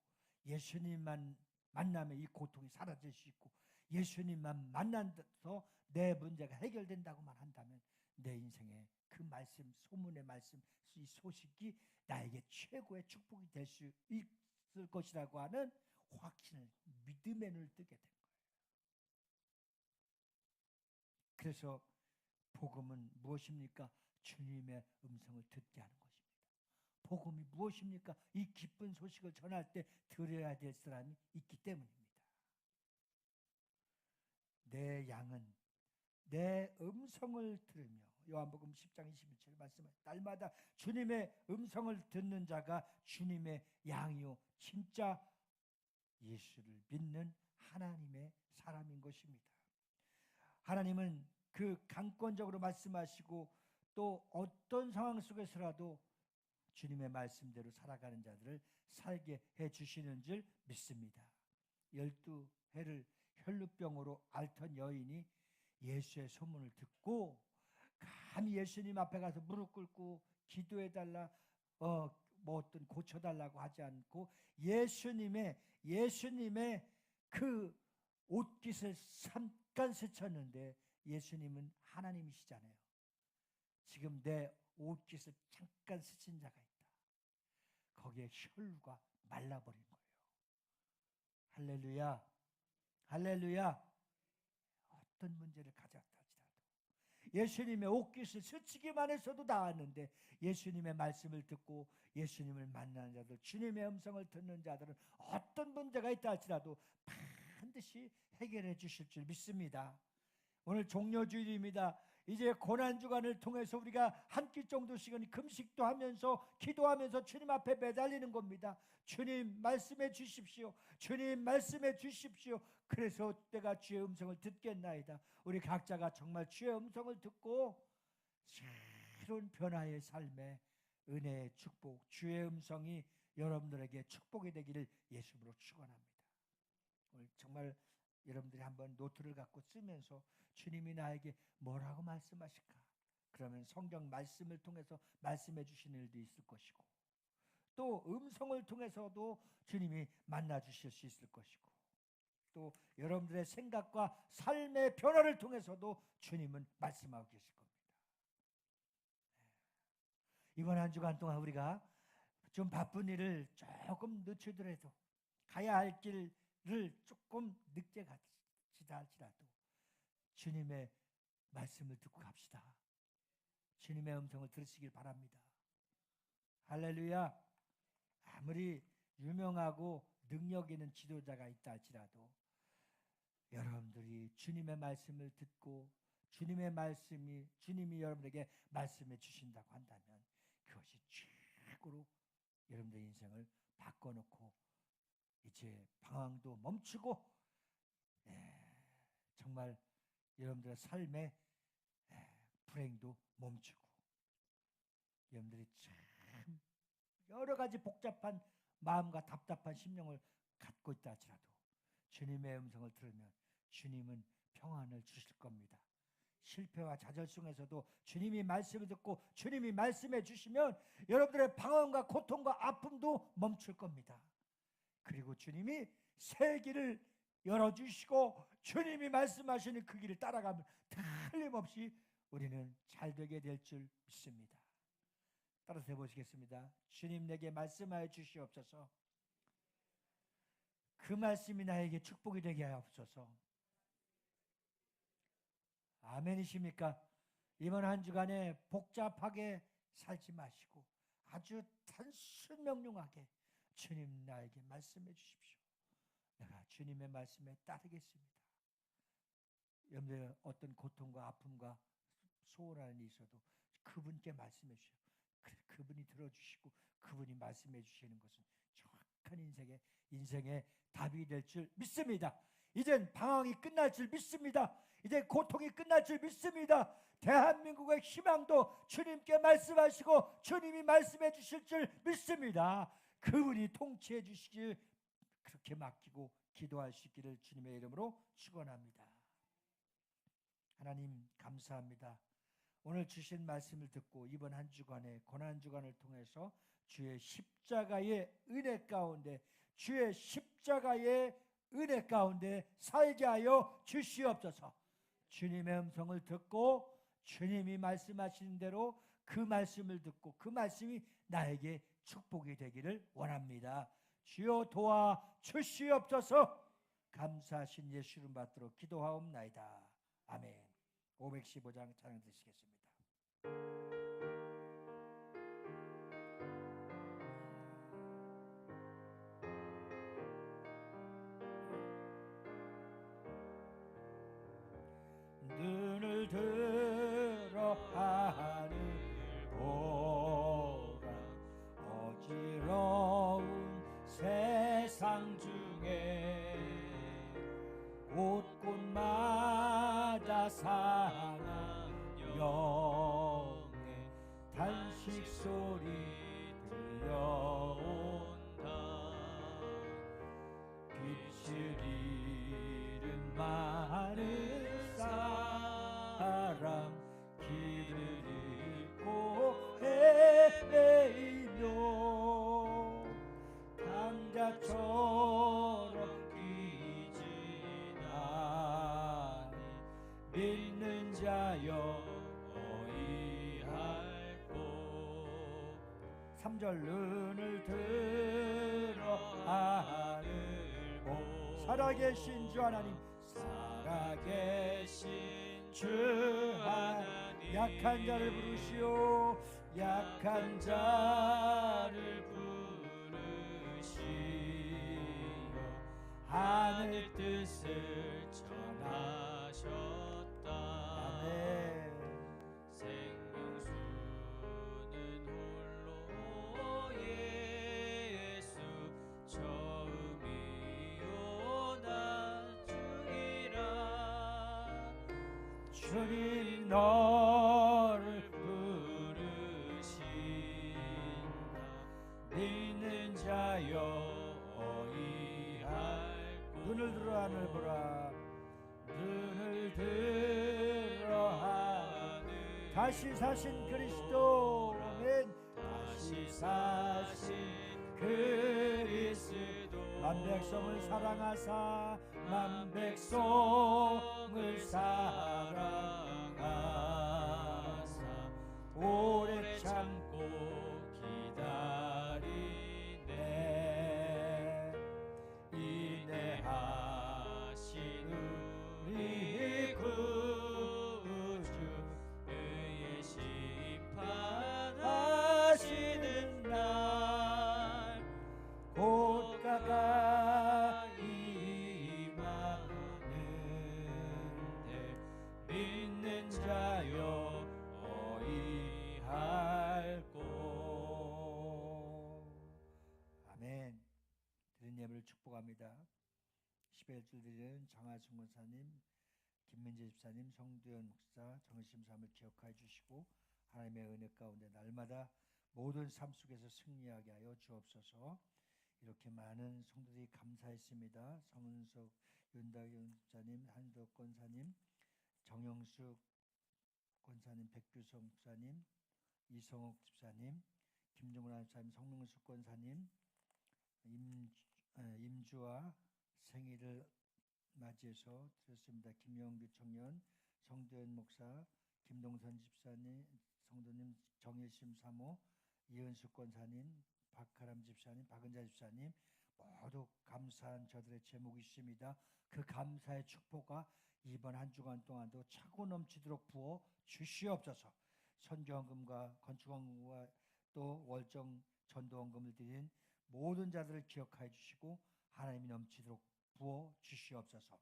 예수님만 만나면 이 고통이 사라질 수 있고 예수님만 만나서 내 문제가 해결된다고만 한다면 내 인생에 그 말씀, 소문의 말씀, 이 소식이 나에게 최고의 축복이 될 수 있을 것이라고 하는 확신을, 믿음의 눈을 뜨게 된 거예요. 그래서 복음은 무엇입니까? 주님의 음성을 듣게 하는 것입니다. 복음이 무엇입니까? 이 기쁜 소식을 전할 때 들어야 될 사람이 있기 때문입니다. 내 양은 내 음성을 들으며, 요한복음 10장 21절 말씀에 날마다 주님의 음성을 듣는 자가 주님의 양이요 진짜 예수를 믿는 하나님의 사람인 것입니다. 하나님은 그 강권적으로 말씀하시고 또 어떤 상황 속에서라도 주님의 말씀대로 살아가는 자들을 살게 해주시는 줄 믿습니다. 12해를 혈루병으로 앓던 여인이 예수의 소문을 듣고 감히 예수님 앞에 가서 무릎 꿇고 기도해달라, 뭐 어떤 고쳐달라고 하지 않고 예수님의 그 옷깃을 잠깐 스쳤는데, 예수님은 하나님이시잖아요. 지금 내 옷깃을 잠깐 스친 자가 있다. 거기에 혈루가 말라버린 거예요. 할렐루야, 할렐루야. 어떤 문제를 가졌다 할지라도 예수님의 옷깃을 스치기만 해서도 나았는데, 예수님의 말씀을 듣고 예수님을 만나는 자들, 주님의 음성을 듣는 자들은 어떤 문제가 있다 할지라도 반드시 해결해 주실 줄 믿습니다. 오늘 종료주일입니다. 이제 고난주간을 통해서 우리가 한 끼 정도씩은 금식도 하면서 기도하면서 주님 앞에 매달리는 겁니다. 주님 말씀해 주십시오. 주님 말씀해 주십시오. 그래서 내가 주의 음성을 듣겠나이다. 우리 각자가 정말 주의 음성을 듣고 새로운 변화의 삶에 은혜의 축복, 주의 음성이 여러분들에게 축복이 되기를 예수님으로 축원합니다. 오늘 정말 여러분들이 한번 노트를 갖고 쓰면서 주님이 나에게 뭐라고 말씀하실까? 그러면 성경 말씀을 통해서 말씀해 주시는 일도 있을 것이고, 또 음성을 통해서도 주님이 만나 주실 수 있을 것이고, 또 여러분들의 생각과 삶의 변화를 통해서도 주님은 말씀하고 계실 겁니다. 이번 한 주간 동안 우리가 좀 바쁜 일을 조금 늦추더라도, 가야 할 길을 조금 늦게 가시다 할지라도 주님의 말씀을 듣고 갑시다. 주님의 음성을 들으시길 바랍니다. 할렐루야. 아무리 유명하고 능력 있는 지도자가 있다 할지라도 여러분들이 주님의 말씀을 듣고 주님이 여러분에게 말씀해 주신다고 한다면 그것이 최고로 여러분들의 인생을 바꿔놓고 이제 방황도 멈추고, 정말 여러분들의 삶의 불행도 멈추고, 여러분들이 참 여러 가지 복잡한 마음과 답답한 심령을 갖고 있다 할지라도 주님의 음성을 들으면 주님은 평안을 주실 겁니다. 실패와 좌절 속에서도 주님이 말씀을 듣고 주님이 말씀해 주시면 여러분들의 방황과 고통과 아픔도 멈출 겁니다. 그리고 주님이 새 길을 열어주시고 주님이 말씀하시는 그 길을 따라가면 틀림없이 우리는 잘 되게 될 줄 믿습니다. 따라서 해보시겠습니다. 주님 내게 말씀하여 주시옵소서. 그 말씀이 나에게 축복이 되게 하옵소서. 아멘이십니까? 이번 한 주간에 복잡하게 살지 마시고 아주 단순 명료하게 주님 나에게 말씀해 주십시오. 내가 주님의 말씀에 따르겠습니다. 여러분들 어떤 고통과 아픔과 소원하는 일이 있어도 그분께 말씀해 주십시오. 그분이 들어주시고 그분이 말씀해 주시는 것은 정확한 인생의 답이 될 줄 믿습니다. 이젠 방황이 끝날 줄 믿습니다. 이제 고통이 끝날 줄 믿습니다. 대한민국의 희망도 주님께 말씀하시고 주님이 말씀해 주실 줄 믿습니다. 그분이 통치해 주시길 그렇게 맡기고 기도할 수 있기를 주님의 이름으로 축원합니다. 하나님 감사합니다. 오늘 주신 말씀을 듣고 이번 한 주간의 고난 주간을 통해서 주의 십자가의 은혜 가운데 살게 하여 주시옵소서. 주님의 음성을 듣고 주님이 말씀하시는 대로 그 말씀을 듣고 그 말씀이 나에게 축복이 되기를 원합니다. 주여 도와 주시옵소서. 감사하신 예수 이름 받들어 기도하옵나이다. 아멘. 515장 찬양 드리시겠습니다. 눈을 들어 하늘 보라. 어지러운 세상 중에 곳곳마다 상한 영의 단식 소리 들려온다. 빛을 3절 눈을 들어 하늘고 살아계신 주 하나님 살아계신 주 하나님 약한 자를 부르시오 약한 자를 부르시오 하늘 뜻을 전하셨다. 아멘. 생명수는 홀로 예수 처음이요 나중이라. 주님 너를 부르신다 믿는 자여 어이할 눈을 들어 하늘 보라 눈을 들어 하늘 다시 사신 그리스도 아멘 다시 사신 그리스도 만 백성을 사랑하사 만 백성을 사랑하사 오래 참고 기다리네 인내하신 우리 구주 그의 심판하시는 날 곧 가까이 임하는데 믿는 자여 어이할꼬 아멘. 드린 예배를 축복합니다. 11줄 드리는 정하승 권사님, 김민재 집사님, 성두현 목사, 정심 삶을 기억하여 주시고 하나님의 은혜 가운데 날마다 모든 삶 속에서 승리하게 하여 주옵소서. 이렇게 많은 성도들이 감사했습니다. 성은석, 윤다경 집사님, 한덕 권사님, 정영숙 권사님, 백규성 목사님, 이성옥 집사님, 김종란 집사님, 성능숙 권사님, 임주와 생일을 맞이해서 드렸습니다. 김영규 청년, 성도현 목사, 김동선 집사님, 성도님, 정일심 사모, 이은숙 권사님, 박하람 집사님, 박은자 집사님 모두 감사한 저들의 제목이 있습니다. 그 감사의 축복과 이번 한 주간 동안도 차고 넘치도록 부어 주시옵소서. 선교헌금과 건축헌금과 또 월정 전도헌금을 드린 모든 자들을 기억하여 주시고 하나님이 넘치도록 부어 주시옵소서.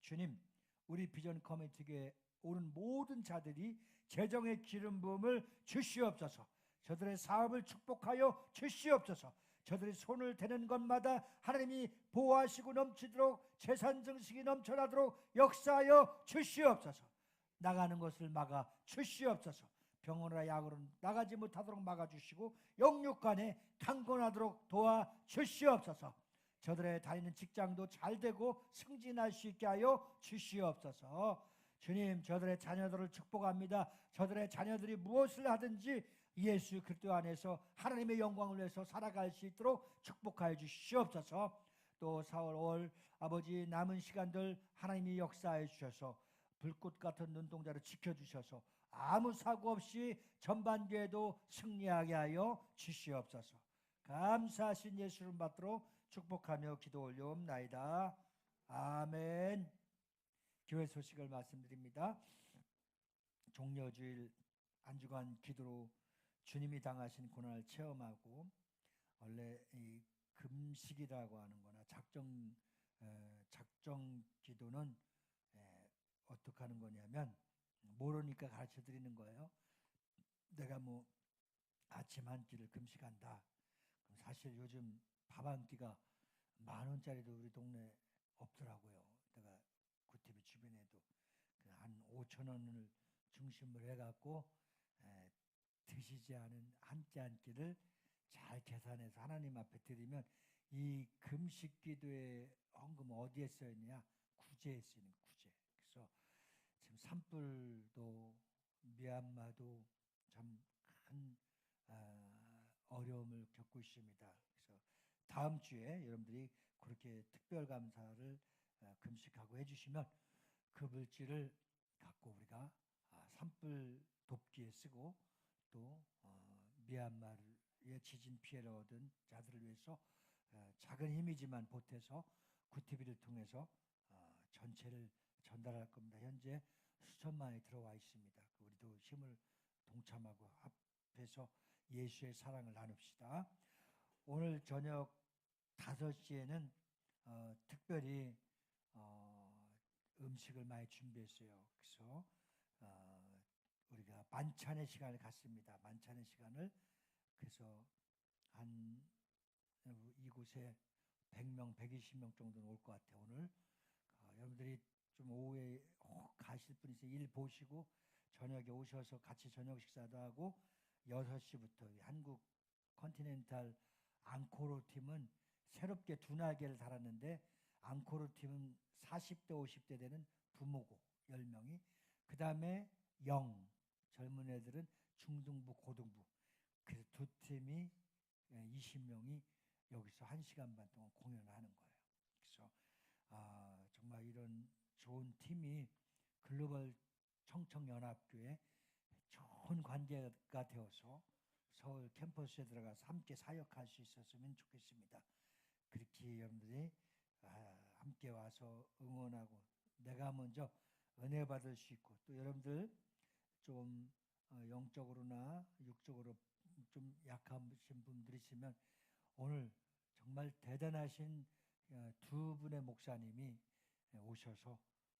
주님, 우리 비전 커뮤니티에 오는 모든 자들이 재정의 기름 부음을 주시옵소서. 저들의 사업을 축복하여 주시옵소서. 저들이 손을 대는 것마다 하나님이 보호하시고 넘치도록 재산 증식이 넘쳐나도록 역사하여 주시옵소서. 나가는 것을 막아 주시옵소서. 병원이나 약으로 나가지 못하도록 막아주시고 영육간에 강건하도록 도와주시옵소서. 저들의 다니는 직장도 잘 되고 승진할 수 있게 하여 주시옵소서. 주님, 저들의 자녀들을 축복합니다. 저들의 자녀들이 무엇을 하든지 예수 그리스도 안에서 하나님의 영광을 위해서 살아갈 수 있도록 축복하여 주시옵소서. 또 4월 5월 아버지 남은 시간들 하나님이 역사해 주셔서 불꽃 같은 눈동자를 지켜주셔서 아무 사고 없이 전반기에도 승리하게 하여 주시옵소서. 감사하신 예수를 받들어 축복하며 기도 올려옵나이다. 아멘. 교회 소식을 말씀드립니다. 종려주일 한 주간 기도로 주님이 당하신 고난을 체험하고 원래 이 금식이라고 하는 거나 작정 기도는 어떻게 하는 거냐면 모르니까 가르쳐 드리는 거예요. 내가 뭐 아침 한 끼를 금식한다. 그럼 사실 요즘 밥 한 끼가 10,000원짜리도 우리 동네 없더라고요. 내가 구TV 주변에도 한 5,000원을 중심으로 해갖고 드시지 않은 한 끼 한 끼를 잘 계산해서 하나님 앞에 드리면 이 금식 기도의 헌금 어디에 써있냐? 구제에 쓰이는 구제. 그래서 지금 산불도 미얀마도 참 큰 어려움을 겪고 있습니다. 그래서 다음 주에 여러분들이 그렇게 특별 감사를 금식하고 해주시면 그 물질을 갖고 우리가 산불 돕기에 쓰고 또 미얀마를 지진 피해를 얻은 자들을 위해서 작은 힘이지만 보태서 구티비를 통해서 전체를 전달할 겁니다. 현재 수천만이 들어와 있습니다. 우리도 힘을 동참하고 합해서 예수의 사랑을 나눕시다. 오늘 저녁 5시에는 특별히 음식을 많이 준비했어요. 그래서 우리가 만찬의 시간을 갖습니다. 만찬의 시간을 그래서 한 이곳에 100명, 120명 정도는 올 것 같아요. 오늘 여러분들이 좀 오후에 가실 분 있으면 일 보시고 저녁에 오셔서 같이 저녁 식사도 하고 6시부터 한국 컨티넨탈 앙코르 팀은 새롭게 두 날개를 달았는데 앙코르 팀은 40대 50대 되는 부모고 10명이 그 다음에 젊은 애들은 중등부 고등부 그래서 두 팀이 20명이 여기서 1시간 반 동안 공연을 하는 거예요. 그래서 정말 이런 좋은 팀이 글로벌 청청연합교회 좋은 관계가 되어서 서울 캠퍼스에 들어가서 함께 사역할 수 있었으면 좋겠습니다. 그렇게 여러분들이 함께 와서 응원하고 내가 먼저 은혜 받을 수 있고 또 여러분들 좀 영적으로나 육적으로 좀 약하신 분들이 있으면 오늘 정말 대단하신 두 분의 목사님이 오셔서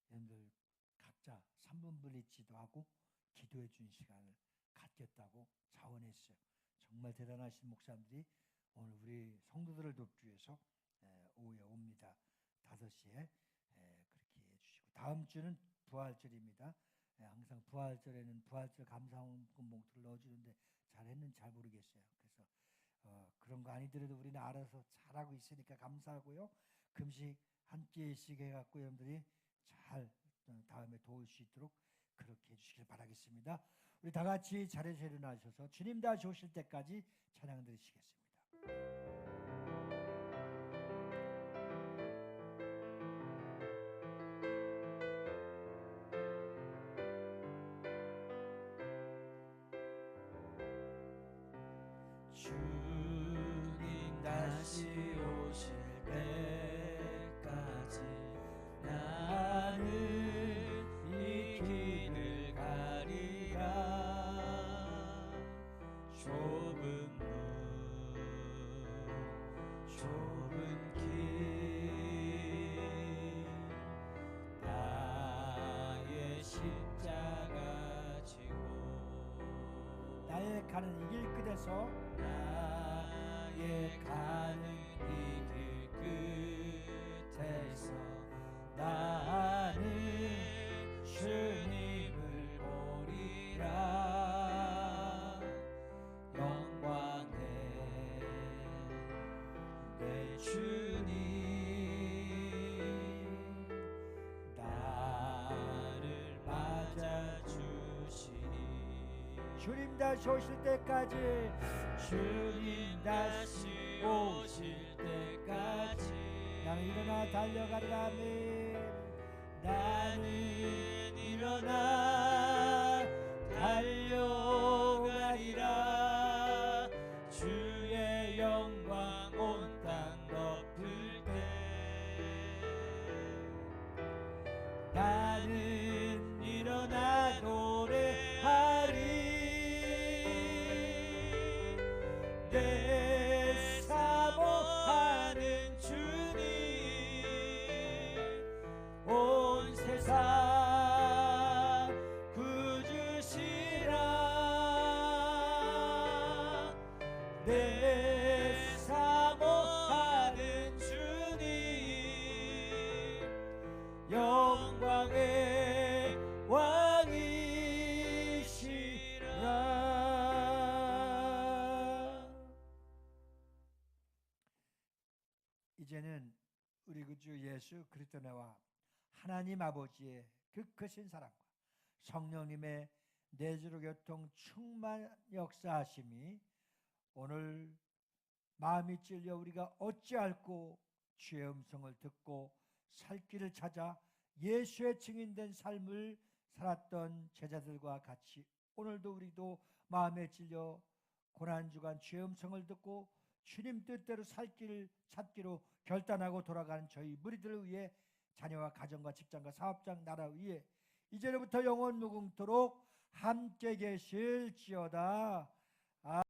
여러분들 각자 3분 분리치도 하고 기도해 준 시간을 갖겠다고 자원했어요. 정말 대단하신 목사님들이 오늘 우리 성도들을 돕기 위해서 오후에 옵니다. 5시에 그렇게 해주시고 다음 주는 부활절입니다. 항상 부활절에는 부활절 감사원금 봉투를 넣어주는데 잘했는지 잘 모르겠어요. 그래서 그런 거 아니더라도 우리는 알아서 잘하고 있으니까 감사하고요. 금식 한 끼씩 해갖고 여러분들이 잘 다음에 도울 수 있도록 그렇게 해주시길 바라겠습니다. 우리 다 같이 자리에서 일어나셔서 주님 다시 오실 때까지 찬양 드리시겠습니다. 주님 다시 오실 때까지 나는 이 길을 가리라. 좁은 문 좁은 길 나의 십자가 지고 나의 가는 이 길 끝에서 나의 가는 이 길 끝에서 나는 주님을 보리라. 영광의 내 주님 나를 맞아주시니. 주님 다시 오실 때까지 주님 다시 오실 때까지 나는 일어나 달려가리라. 아멘. 나는 일어나 달려가리라. 주의 영광 온 땅 덮을 때 나는 일어나 노래하리. 내 사모하는 주님 온 세상 구주시라. 내 사모하는 주님 영광의 왕이시라. 이제는 우리 구주 예수 그리스도와 하나님 아버지의 그 크신 사랑과 성령님의 내주로 교통 충만 역사하심이 오늘 마음이 찔려 우리가 어찌할꼬 주의 음성을 듣고 살 길을 찾아 예수의 증인된 삶을 살았던 제자들과 같이 오늘도 우리도 마음에 찔려 고난주간 주의 음성을 듣고 주님 뜻대로 살 길 찾기로 결단하고 돌아가는 저희 무리들을 위해 자녀와 가정과 직장과 사업장 나라 위에 이제로부터 영원 무궁토록 함께 계실지어다.